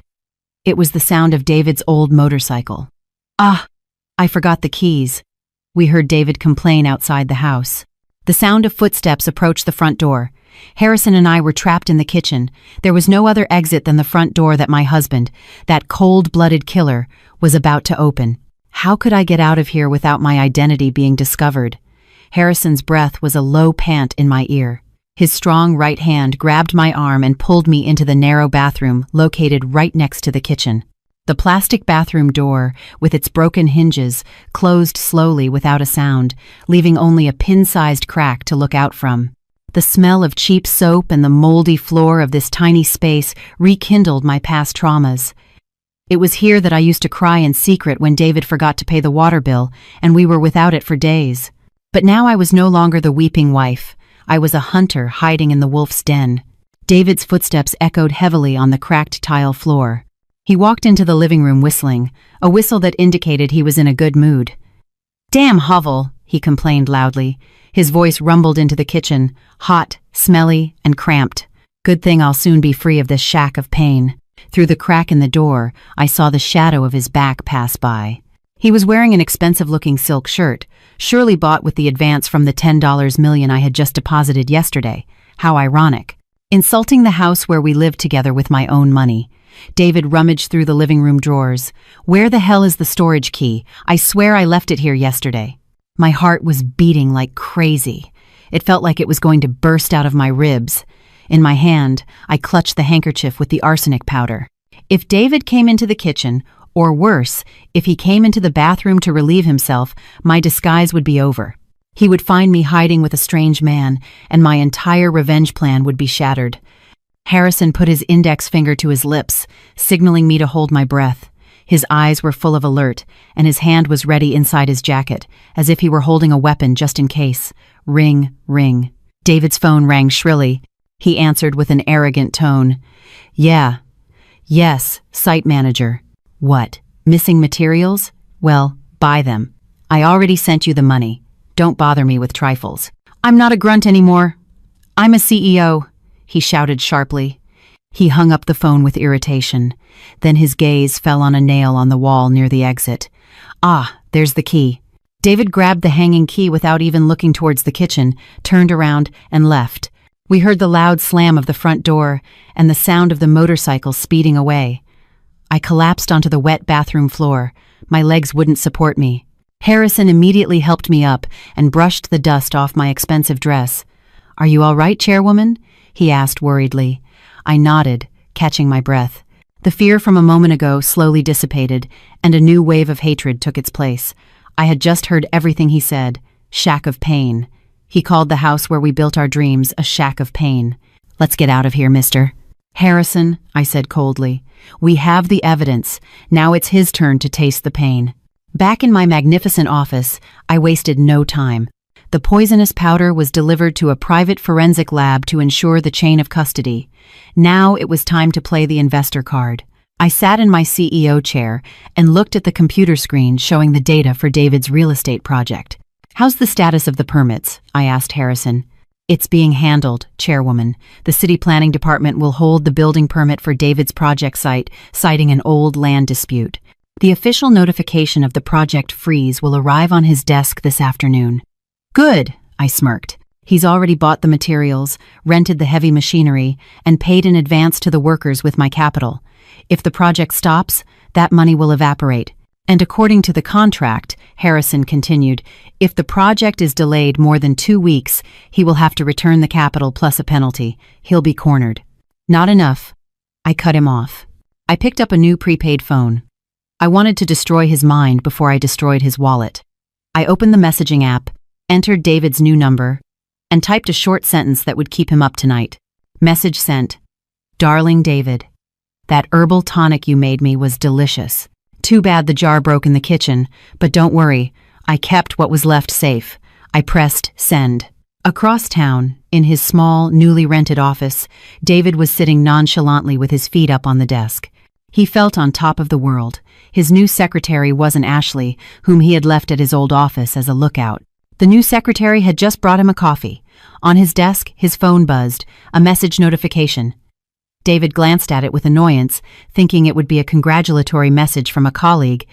It was the sound of David's old motorcycle. "Ah, I forgot the keys," we heard David complain outside the house. The sound of footsteps approached the front door. Harrison and I were trapped in the kitchen. There was no other exit than the front door that my husband, that cold-blooded killer, was about to open. How could I get out of here without my identity being discovered? Harrison's breath was a low pant in my ear. His strong right hand grabbed my arm and pulled me into the narrow bathroom located right next to the kitchen. The plastic bathroom door, with its broken hinges, closed slowly without a sound, leaving only a pin-sized crack to look out from. The smell of cheap soap and the moldy floor of this tiny space rekindled my past traumas. It was here that I used to cry in secret when David forgot to pay the water bill, and we were without it for days. But now I was no longer the weeping wife. I was a hunter hiding in the wolf's den. David's footsteps echoed heavily on the cracked tile floor. He walked into the living room whistling, a whistle that indicated he was in a good mood. "Damn hovel," he complained loudly. His voice rumbled into the kitchen, hot, smelly, and cramped. "Good thing I'll soon be free of this shack of pain." Through the crack in the door, I saw the shadow of his back pass by. He was wearing an expensive-looking silk shirt, surely bought with the advance from the $10 million I had just deposited yesterday. How ironic. Insulting the house where we lived together with my own money. David rummaged through the living room drawers. "Where the hell is the storage key? I swear I left it here yesterday." My heart was beating like crazy. It felt like it was going to burst out of my ribs. In my hand, I clutched the handkerchief with the arsenic powder. If David came into the kitchen, or worse, if he came into the bathroom to relieve himself, my disguise would be over. He would find me hiding with a strange man, and my entire revenge plan would be shattered. Harrison put his index finger to his lips, signaling me to hold my breath. His eyes were full of alert, and his hand was ready inside his jacket, as if he were holding a weapon just in case. Ring, ring. David's phone rang shrilly. He answered with an arrogant tone. Yes, site manager. What? Missing materials? Well, buy them. I already sent you the money. Don't bother me with trifles. I'm not a grunt anymore. I'm a CEO, he shouted sharply. He hung up the phone with irritation. Then his gaze fell on a nail on the wall near the exit. Ah, there's the key. David grabbed the hanging key without even looking towards the kitchen, turned around, and left. We heard the loud slam of the front door and the sound of the motorcycle speeding away. I collapsed onto the wet bathroom floor. My legs wouldn't support me. Harrison immediately helped me up and brushed the dust off my expensive dress. "Are you all right, Chairwoman?" he asked worriedly. I nodded, catching my breath. The fear from a moment ago slowly dissipated, and a new wave of hatred took its place. I had just heard everything he said. Shack of pain. He called the house where we built our dreams a shack of pain. "Let's get out of here, mister." "Harrison," I said coldly, "we have the evidence. Now it's his turn to taste the pain." Back in my magnificent office, I wasted no time. The poisonous powder was delivered to a private forensic lab to ensure the chain of custody. Now it was time to play the investor card. I sat in my CEO chair and looked at the computer screen showing the data for David's real estate project. "How's the status of the permits?" I asked Harrison. "It's being handled, Chairwoman. The city planning department will hold the building permit for David's project site, citing an old land dispute. The official notification of the project freeze will arrive on his desk this afternoon." "Good," I smirked. "He's already bought the materials, rented the heavy machinery, and paid in advance to the workers with my capital. If the project stops, that money will evaporate. And according to the contract," Harrison continued, "if the project is delayed more than 2 weeks, he will have to return the capital plus a penalty. He'll be cornered." "Not enough." I cut him off. I picked up a new prepaid phone. I wanted to destroy his mind before I destroyed his wallet. I opened the messaging app, entered David's new number, and typed a short sentence that would keep him up tonight. Message sent. Darling David, that herbal tonic you made me was delicious. Too bad the jar broke in the kitchen, but don't worry, I kept what was left safe. I pressed send. Across town, in his small, newly rented office, David was sitting nonchalantly with his feet up on the desk. He felt on top of the world. His new secretary wasn't Ashley, whom he had left at his old office as a lookout. The new secretary had just brought him a coffee. On his desk, his phone buzzed, a message notification. David glanced at it with annoyance, thinking it would be a congratulatory message from a colleague.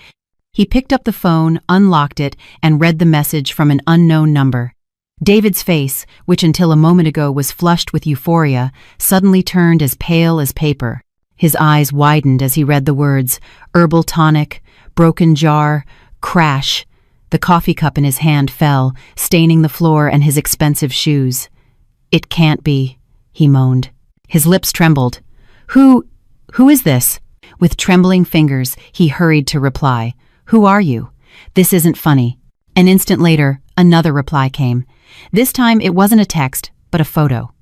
He picked up the phone, unlocked it, and read the message from an unknown number. David's face, which until a moment ago was flushed with euphoria, suddenly turned as pale as paper. His eyes widened as he read the words, herbal tonic, broken jar, crash. The coffee cup in his hand fell, staining the floor and his expensive shoes. It can't be, he moaned. His lips trembled. Who is this? With trembling fingers, he hurried to reply. Who are you? This isn't funny. An instant later, another reply came. This time it wasn't a text, but a photo.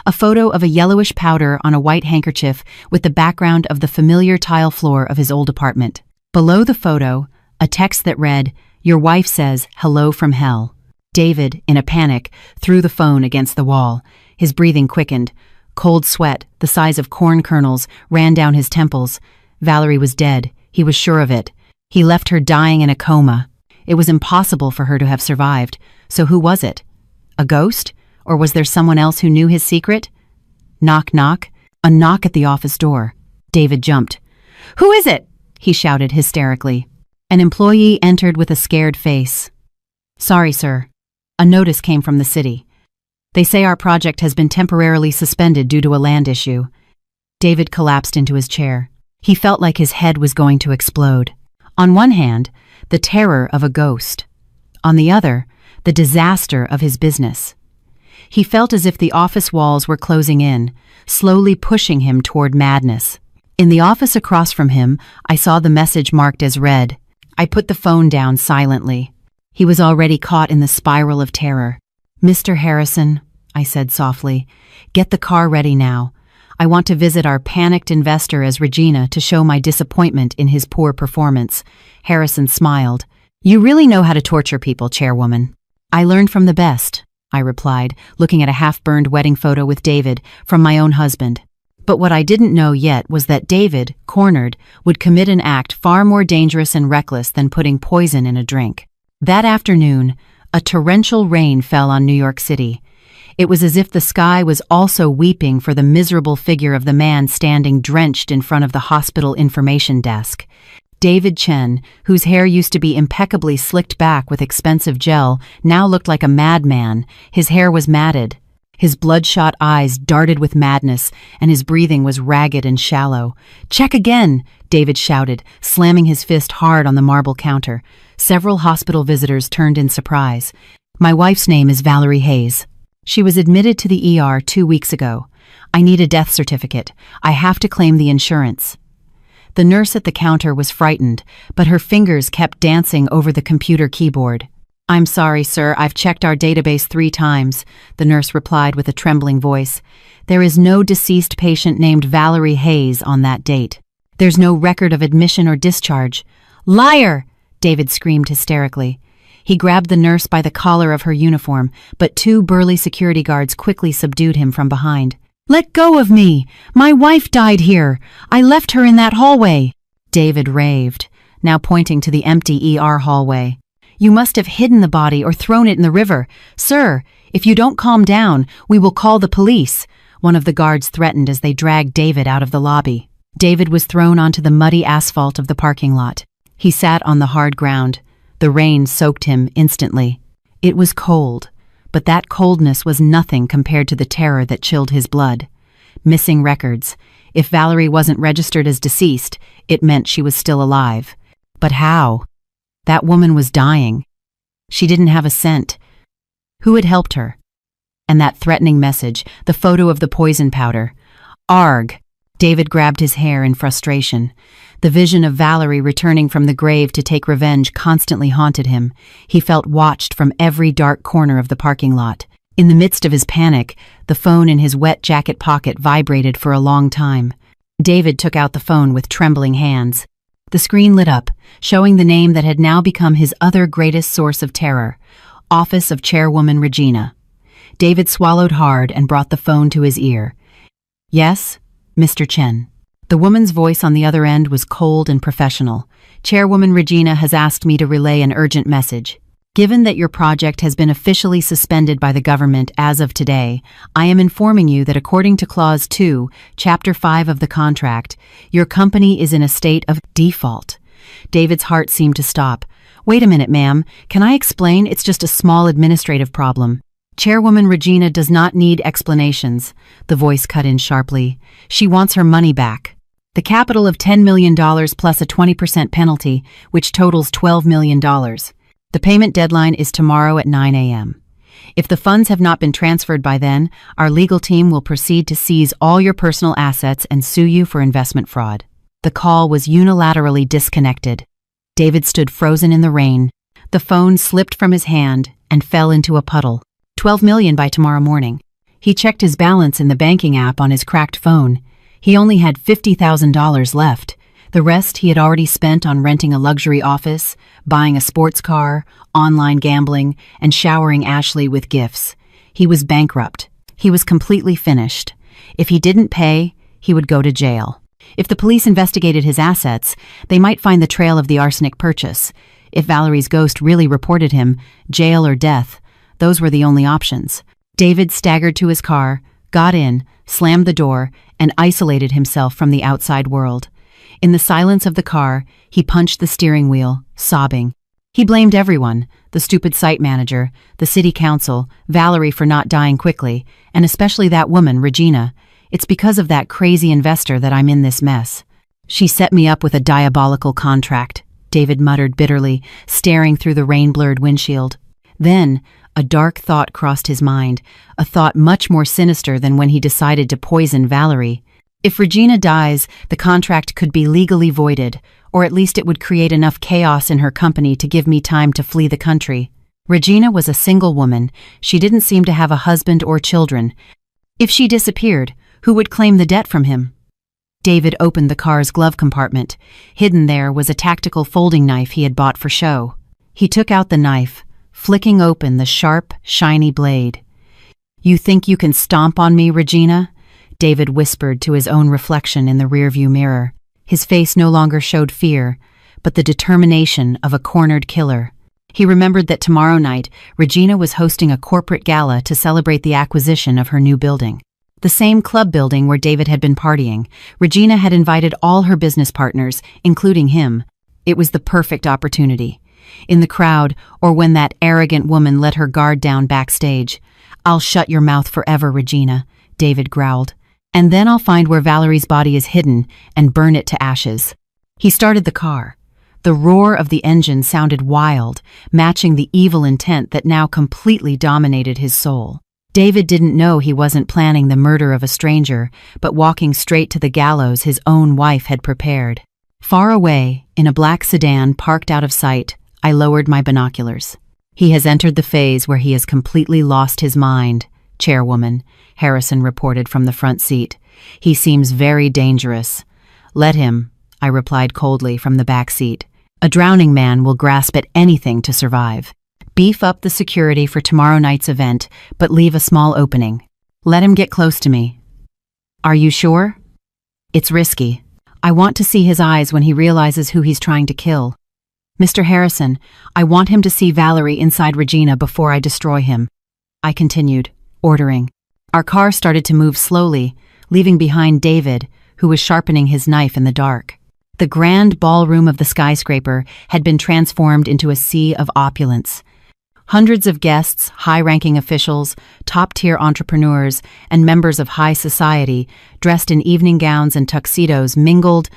A photo of a yellowish powder on a white handkerchief with the background of the familiar tile floor of his old apartment. Below the photo, a text that read, Your wife says, hello from hell. David, in a panic, threw the phone against the wall. His breathing quickened. Cold sweat, the size of corn kernels, ran down his temples. Valerie was dead. He was sure of it. He left her dying in a coma. It was impossible for her to have survived. So who was it? A ghost? Or was there someone else who knew his secret? Knock, knock. A knock at the office door. David jumped. Who is it? He shouted hysterically. An employee entered with a scared face. Sorry, sir. A notice came from the city. They say our project has been temporarily suspended due to a land issue. David collapsed into his chair. He felt like his head was going to explode. On one hand, the terror of a ghost. On the other, the disaster of his business. He felt as if the office walls were closing in, slowly pushing him toward madness. In the office across from him, I saw the message marked as read. I put the phone down silently. He was already caught in the spiral of terror. Mr. Harrison, I said softly, get the car ready now. I want to visit our panicked investor as Regina to show my disappointment in his poor performance. Harrison smiled. You really know how to torture people, chairwoman. I learned from the best, I replied, looking at a half-burned wedding photo with David from my own husband. But what I didn't know yet was that David, cornered, would commit an act far more dangerous and reckless than putting poison in a drink. That afternoon, a torrential rain fell on New York City. It was as if the sky was also weeping for the miserable figure of the man standing drenched in front of the hospital information desk. David Chen, whose hair used to be impeccably slicked back with expensive gel, now looked like a madman. His hair was matted. His bloodshot eyes darted with madness, and his breathing was ragged and shallow. Check again, David shouted, slamming his fist hard on the marble counter. Several hospital visitors turned in surprise. My wife's name is Valerie Hayes. She was admitted to the ER 2 weeks ago. I need a death certificate. I have to claim the insurance. The nurse at the counter was frightened, but her fingers kept dancing over the computer keyboard. I'm sorry, sir, I've checked our database 3 times, the nurse replied with a trembling voice. There is no deceased patient named Valerie Hayes on that date. There's no record of admission or discharge. Liar! David screamed hysterically. He grabbed the nurse by the collar of her uniform, but 2 burly security guards quickly subdued him from behind. Let go of me! My wife died here! I left her in that hallway! David raved, now pointing to the empty ER hallway. You must have hidden the body or thrown it in the river. Sir, if you don't calm down, we will call the police, one of the guards threatened as they dragged David out of the lobby. David was thrown onto the muddy asphalt of the parking lot. He sat on the hard ground. The rain soaked him instantly. It was cold, but that coldness was nothing compared to the terror that chilled his blood. Missing records. If Valerie wasn't registered as deceased, it meant she was still alive. But how? That woman was dying. She didn't have a cent. Who had helped her? And that threatening message, the photo of the poison powder. Arg! David grabbed his hair in frustration. The vision of Valerie returning from the grave to take revenge constantly haunted him. He felt watched from every dark corner of the parking lot. In the midst of his panic, the phone in his wet jacket pocket vibrated for a long time. David took out the phone with trembling hands. The screen lit up, showing the name that had now become his other greatest source of terror: Office of Chairwoman Regina. David swallowed hard and brought the phone to his ear. "Yes, Mr. Chen." The woman's voice on the other end was cold and professional. "Chairwoman Regina has asked me to relay an urgent message. Given that your project has been officially suspended by the government as of today, I am informing you that according to Clause 2, Chapter 5 of the contract, your company is in a state of default." David's heart seemed to stop. "Wait a minute, ma'am. Can I explain? It's just a small administrative problem." "Chairwoman Regina does not need explanations," the voice cut in sharply. "She wants her money back. The capital of $10 million plus a 20% penalty, which totals $12 million. The payment deadline is tomorrow at 9 a.m. If the funds have not been transferred by then, our legal team will proceed to seize all your personal assets and sue you for investment fraud." The call was unilaterally disconnected. David stood frozen in the rain. The phone slipped from his hand and fell into a puddle. $12 million by tomorrow morning. He checked his balance in the banking app on his cracked phone. He only had $50,000 left. The rest he had already spent on renting a luxury office, buying a sports car, online gambling, and showering Ashley with gifts. He was bankrupt. He was completely finished. If he didn't pay, he would go to jail. If the police investigated his assets, they might find the trail of the arsenic purchase. If Valerie's ghost really reported him, jail or death, those were the only options. David staggered to his car, got in, slammed the door, and isolated himself from the outside world. In the silence of the car, he punched the steering wheel, sobbing. He blamed everyone: the stupid site manager, the city council, Valerie for not dying quickly, and especially that woman, Regina. "It's because of that crazy investor that I'm in this mess. She set me up with a diabolical contract," David muttered bitterly, staring through the rain-blurred windshield. Then, a dark thought crossed his mind, a thought much more sinister than when he decided to poison Valerie. If Regina dies, the contract could be legally voided, or at least it would create enough chaos in her company to give me time to flee the country. Regina was a single woman. She didn't seem to have a husband or children. If she disappeared, who would claim the debt from him? David opened the car's glove compartment. Hidden there was a tactical folding knife he had bought for show. He took out the knife, flicking open the sharp, shiny blade. "You think you can stomp on me, Regina?" David whispered to his own reflection in the rearview mirror. His face no longer showed fear, but the determination of a cornered killer. He remembered that tomorrow night, Regina was hosting a corporate gala to celebrate the acquisition of her new building. The same club building where David had been partying. Regina had invited all her business partners, including him. It was the perfect opportunity. In the crowd, or when that arrogant woman let her guard down backstage. "I'll shut your mouth forever, Regina," David growled. "And then I'll find where Valerie's body is hidden and burn it to ashes." He started the car. The roar of the engine sounded wild, matching the evil intent that now completely dominated his soul. David didn't know he wasn't planning the murder of a stranger, but walking straight to the gallows his own wife had prepared. Far away, in a black sedan parked out of sight, I lowered my binoculars. "He has entered the phase where he has completely lost his mind, Chairwoman," Harrison reported from the front seat. "He seems very dangerous." "Let him," I replied coldly from the back seat. "A drowning man will grasp at anything to survive. Beef up the security for tomorrow night's event, but leave a small opening. Let him get close to me." "Are you sure?" "It's risky. I want to see his eyes when he realizes who he's trying to kill. Mr. Harrison, I want him to see Valerie inside Regina before I destroy him," I continued, ordering. Our car started to move slowly, leaving behind David, who was sharpening his knife in the dark. The grand ballroom of the skyscraper had been transformed into a sea of opulence. Hundreds of guests, high-ranking officials, top-tier entrepreneurs, and members of high society, dressed in evening gowns and tuxedos, mingled,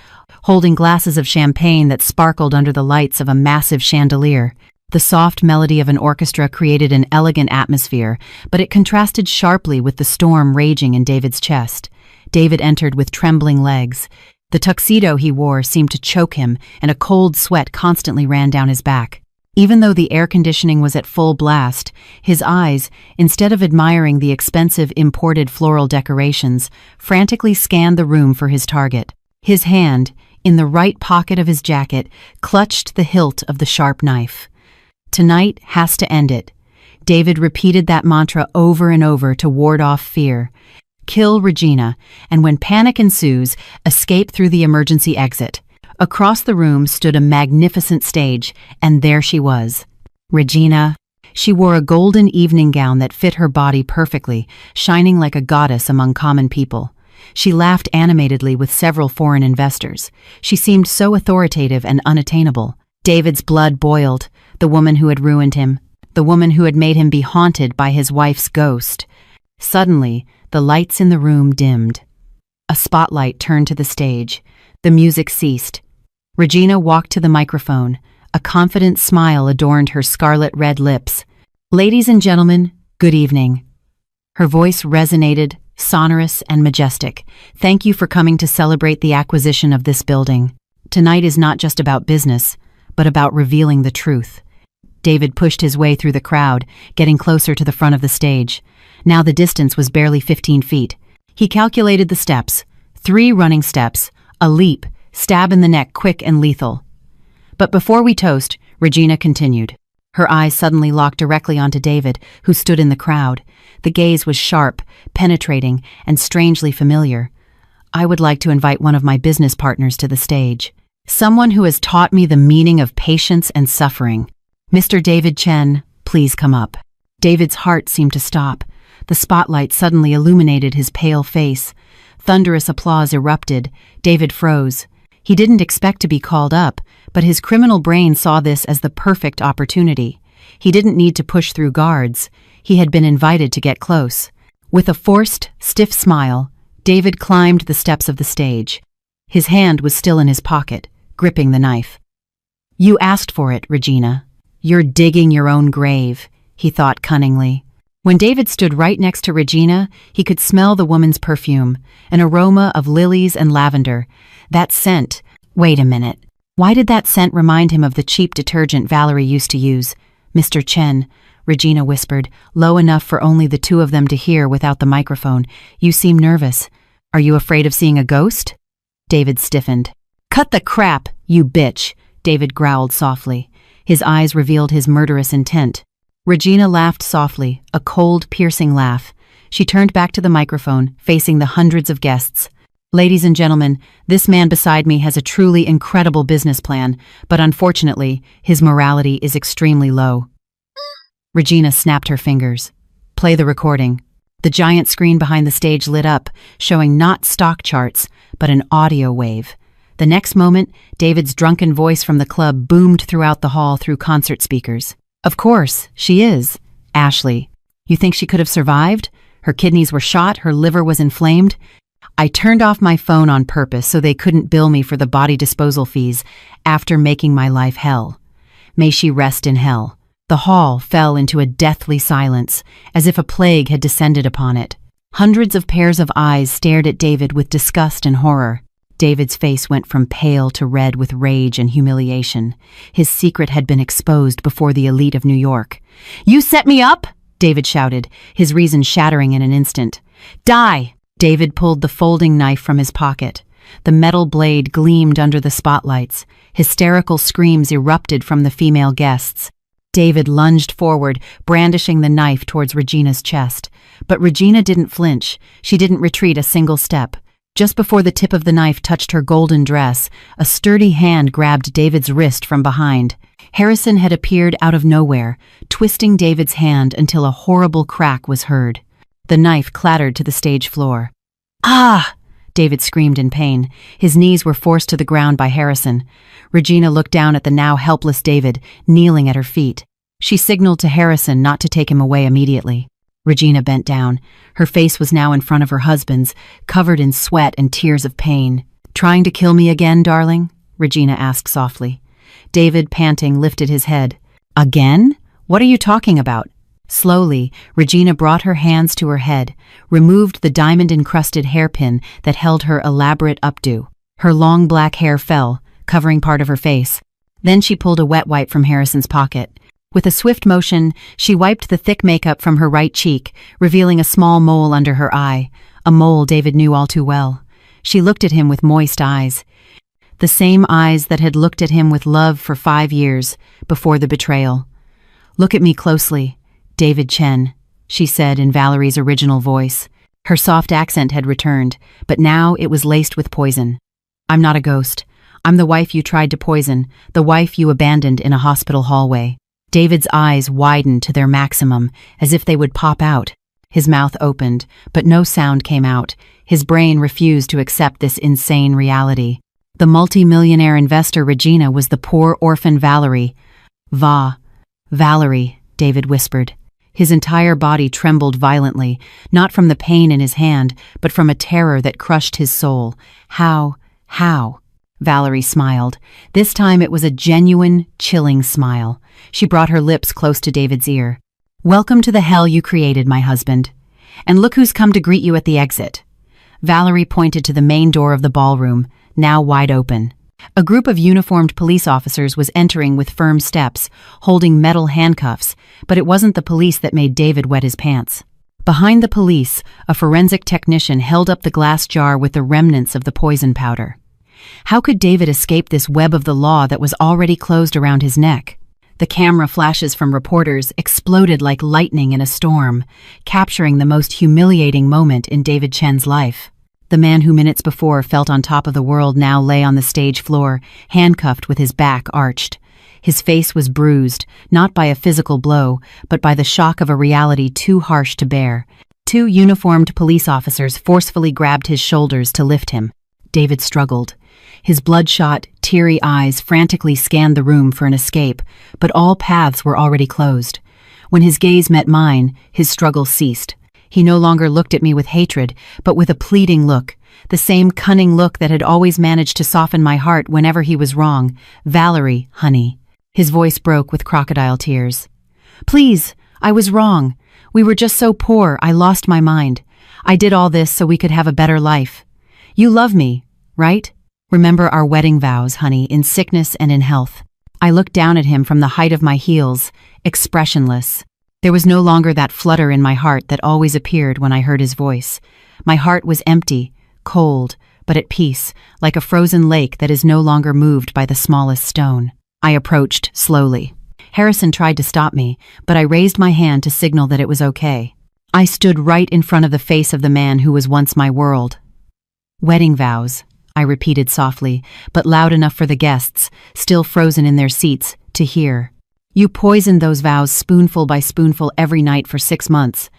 holding glasses of champagne that sparkled under the lights of a massive chandelier. The soft melody of an orchestra created an elegant atmosphere, but it contrasted sharply with the storm raging in David's chest. David entered with trembling legs. The tuxedo he wore seemed to choke him, and a cold sweat constantly ran down his back. Even though the air conditioning was at full blast, his eyes, instead of admiring the expensive imported floral decorations, frantically scanned the room for his target. His hand, in the right pocket of his jacket, clutched the hilt of the sharp knife. "Tonight has to end it." David repeated that mantra over and over to ward off fear. Kill Regina, and when panic ensues, escape through the emergency exit. Across the room stood a magnificent stage, and there she was. Regina. She wore a golden evening gown that fit her body perfectly, shining like a goddess among common people. She laughed animatedly with several foreign investors. She seemed so authoritative and unattainable. David's blood boiled. The woman who had ruined him. The woman who had made him be haunted by his wife's ghost. Suddenly, the lights in the room dimmed. A spotlight turned to the stage. The music ceased. Regina walked to the microphone. A confident smile adorned her scarlet-red lips. "Ladies and gentlemen, good evening." Her voice resonated, sonorous and majestic. "Thank you for coming to celebrate the acquisition of this building. Tonight is not just about business, but about revealing the truth." David pushed his way through the crowd, getting closer to the front of the stage. Now the distance was barely 15 feet. He calculated the steps. 3 running steps, a leap, stab in the neck quick and lethal. "But before we toast," Regina continued. Her eyes suddenly locked directly onto David, who stood in the crowd. The gaze was sharp, penetrating, and strangely familiar. "I would like to invite one of my business partners to the stage. Someone who has taught me the meaning of patience and suffering. Mr. David Chen, please come up." David's heart seemed to stop. The spotlight suddenly illuminated his pale face. Thunderous applause erupted. David froze. He didn't expect to be called up, but his criminal brain saw this as the perfect opportunity. He didn't need to push through guards. He had been invited to get close. With a forced, stiff smile, David climbed the steps of the stage. His hand was still in his pocket, gripping the knife. "You asked for it, Regina. You're digging your own grave," he thought cunningly. When David stood right next to Regina, he could smell the woman's perfume, an aroma of lilies and lavender. That scent. Wait a minute. Why did that scent remind him of the cheap detergent Valerie used to use? "Mr. Chen," Regina whispered, low enough for only the two of them to hear without the microphone. "You seem nervous. Are you afraid of seeing a ghost?" David stiffened. "Cut the crap, you bitch," David growled softly. His eyes revealed his murderous intent. Regina laughed softly, a cold, piercing laugh. She turned back to the microphone, facing the hundreds of guests. "Ladies and gentlemen, this man beside me has a truly incredible business plan, but unfortunately, his morality is extremely low." Regina snapped her fingers. "Play the recording." The giant screen behind the stage lit up, showing not stock charts, but an audio wave. The next moment, David's drunken voice from the club boomed throughout the hall through concert speakers. "Of course, she is. Ashley. You think she could have survived? Her kidneys were shot, her liver was inflamed. I turned off my phone on purpose so they couldn't bill me for the body disposal fees after making my life hell. May she rest in hell." The hall fell into a deathly silence, as if a plague had descended upon it. Hundreds of pairs of eyes stared at David with disgust and horror. David's face went from pale to red with rage and humiliation. His secret had been exposed before the elite of New York. "You set me up?" David shouted, his reason shattering in an instant. "Die!" David pulled the folding knife from his pocket. The metal blade gleamed under the spotlights. Hysterical screams erupted from the female guests. David lunged forward, brandishing the knife towards Regina's chest. But Regina didn't flinch. She didn't retreat a single step. Just before the tip of the knife touched her golden dress, a sturdy hand grabbed David's wrist from behind. Harrison had appeared out of nowhere, twisting David's hand until a horrible crack was heard. The knife clattered to the stage floor. "Ah!" David screamed in pain. His knees were forced to the ground by Harrison. Regina looked down at the now helpless David, kneeling at her feet. She signaled to Harrison not to take him away immediately. Regina bent down. Her face was now in front of her husband's, covered in sweat and tears of pain. "Trying to kill me again, darling?" Regina asked softly. David, panting, lifted his head. "Again? What are you talking about?" Slowly, Regina brought her hands to her head, removed the diamond-encrusted hairpin that held her elaborate updo. Her long black hair fell, covering part of her face. Then she pulled a wet wipe from Harrison's pocket. With a swift motion, she wiped the thick makeup from her right cheek, revealing a small mole under her eye, a mole David knew all too well. She looked at him with moist eyes. The same eyes that had looked at him with love for 5 years, before the betrayal. "Look at me closely, David Chen," she said in Valerie's original voice. Her soft accent had returned, but now it was laced with poison. "I'm not a ghost. I'm the wife you tried to poison, the wife you abandoned in a hospital hallway." David's eyes widened to their maximum, as if they would pop out. His mouth opened, but no sound came out. His brain refused to accept this insane reality. The multi-millionaire investor Regina was the poor orphan Valerie. Valerie, David whispered. His entire body trembled violently, not from the pain in his hand, but from a terror that crushed his soul. How? Valerie smiled. This time it was a genuine, chilling smile. She brought her lips close to David's ear. "Welcome to the hell you created, my husband. And look who's come to greet you at the exit." Valerie pointed to the main door of the ballroom, now wide open. A group of uniformed police officers was entering with firm steps, holding metal handcuffs, but it wasn't the police that made David wet his pants. Behind the police, a forensic technician held up the glass jar with the remnants of the poison powder. How could David escape this web of the law that was already closed around his neck? The camera flashes from reporters exploded like lightning in a storm, capturing the most humiliating moment in David Chen's life. The man who minutes before felt on top of the world now lay on the stage floor, handcuffed with his back arched. His face was bruised, not by a physical blow, but by the shock of a reality too harsh to bear. 2 uniformed police officers forcefully grabbed his shoulders to lift him. David struggled. His bloodshot, teary eyes frantically scanned the room for an escape, but all paths were already closed. When his gaze met mine, his struggle ceased. He no longer looked at me with hatred, but with a pleading look, the same cunning look that had always managed to soften my heart whenever he was wrong. "Valerie, honey." His voice broke with crocodile tears. "Please, I was wrong. We were just so poor, I lost my mind. I did all this so we could have a better life. You love me, right? Remember our wedding vows, honey, in sickness and in health." I looked down at him from the height of my heels, expressionless. There was no longer that flutter in my heart that always appeared when I heard his voice. My heart was empty, cold, but at peace, like a frozen lake that is no longer moved by the smallest stone. I approached slowly. Harrison tried to stop me, but I raised my hand to signal that it was okay. I stood right in front of the face of the man who was once my world. "Wedding vows," I repeated softly, but loud enough for the guests, still frozen in their seats, to hear. "You poisoned those vows spoonful by spoonful every night for 6 months.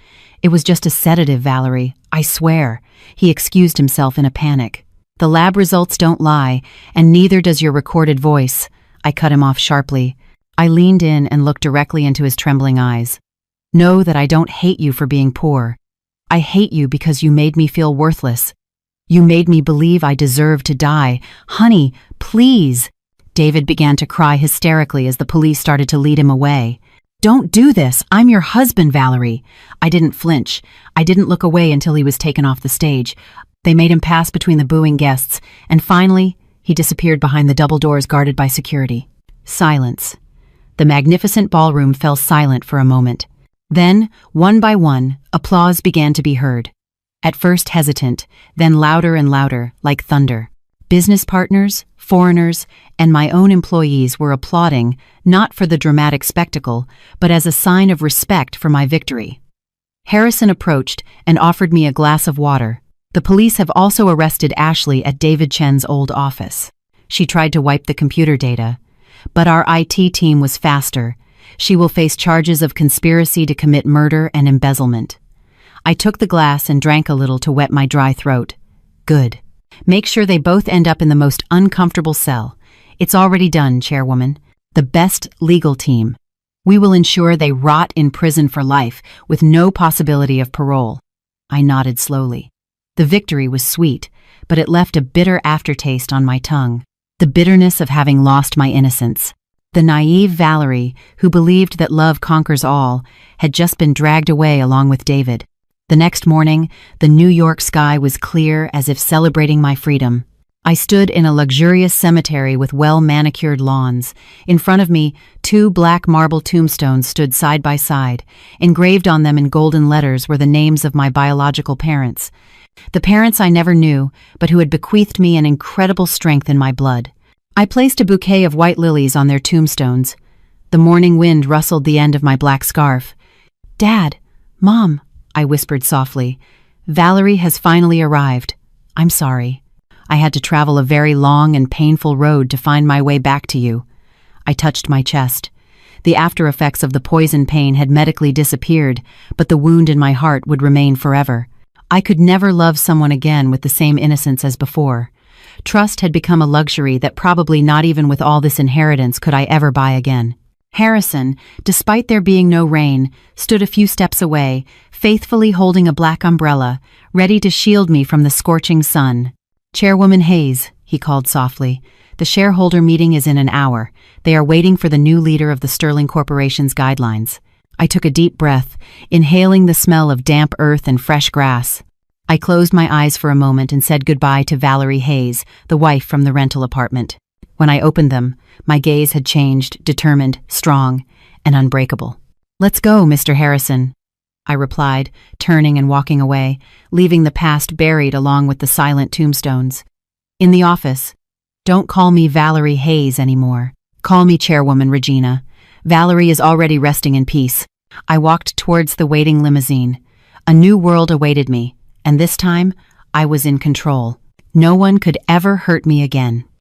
It was just a sedative, Valerie, I swear." He excused himself in a panic. "The lab results don't lie, and neither does your recorded voice." I cut him off sharply. I leaned in and looked directly into his trembling eyes. "Know that I don't hate you for being poor. I hate you because you made me feel worthless. You made me believe I deserved to die. Honey, please." David began to cry hysterically as the police started to lead him away. "Don't do this. I'm your husband, Valerie." I didn't flinch. I didn't look away until he was taken off the stage. They made him pass between the booing guests, and finally, he disappeared behind the double doors guarded by security. Silence. The magnificent ballroom fell silent for a moment. Then, one by one, applause began to be heard. At first hesitant, then louder and louder, like thunder. Business partners, foreigners, and my own employees were applauding, not for the dramatic spectacle, but as a sign of respect for my victory. Harrison approached and offered me a glass of water. The police have also arrested Ashley at David Chen's old office. She tried to wipe the computer data, but our IT team was faster. She will face charges of conspiracy to commit murder and embezzlement. I took the glass and drank a little to wet my dry throat. Good. Make sure they both end up in the most uncomfortable cell. It's already done, Chairwoman. The best legal team. We will ensure they rot in prison for life with no possibility of parole. I nodded slowly. The victory was sweet, but it left a bitter aftertaste on my tongue. The bitterness of having lost my innocence. The naive Valerie, who believed that love conquers all, had just been dragged away along with David. The next morning, the New York sky was clear as if celebrating my freedom. I stood in a luxurious cemetery with well-manicured lawns. In front of me, 2 black marble tombstones stood side by side. Engraved on them in golden letters were the names of my biological parents. The parents I never knew, but who had bequeathed me an incredible strength in my blood. I placed a bouquet of white lilies on their tombstones. The morning wind rustled the end of my black scarf. "Dad, Mom," I whispered softly. "Valerie has finally arrived. I'm sorry. I had to travel a very long and painful road to find my way back to you." I touched my chest. The after effects of the poison pain had medically disappeared, but the wound in my heart would remain forever. I could never love someone again with the same innocence as before. Trust had become a luxury that probably not even with all this inheritance could I ever buy again. Harrison, despite there being no rain, stood a few steps away, faithfully holding a black umbrella, ready to shield me from the scorching sun. "Chairwoman Hayes," he called softly, "the shareholder meeting is in an hour. They are waiting for the new leader of the Sterling Corporation's guidelines." I took a deep breath, inhaling the smell of damp earth and fresh grass. I closed my eyes for a moment and said goodbye to Valerie Hayes, the wife from the rental apartment. When I opened them, my gaze had changed, determined, strong, and unbreakable. "Let's go, Mr. Harrison," I replied, turning and walking away, leaving the past buried along with the silent tombstones. In the office, "Don't call me Valerie Hayes anymore. Call me Chairwoman Regina. Valerie is already resting in peace." I walked towards the waiting limousine. A new world awaited me, and this time, I was in control. No one could ever hurt me again.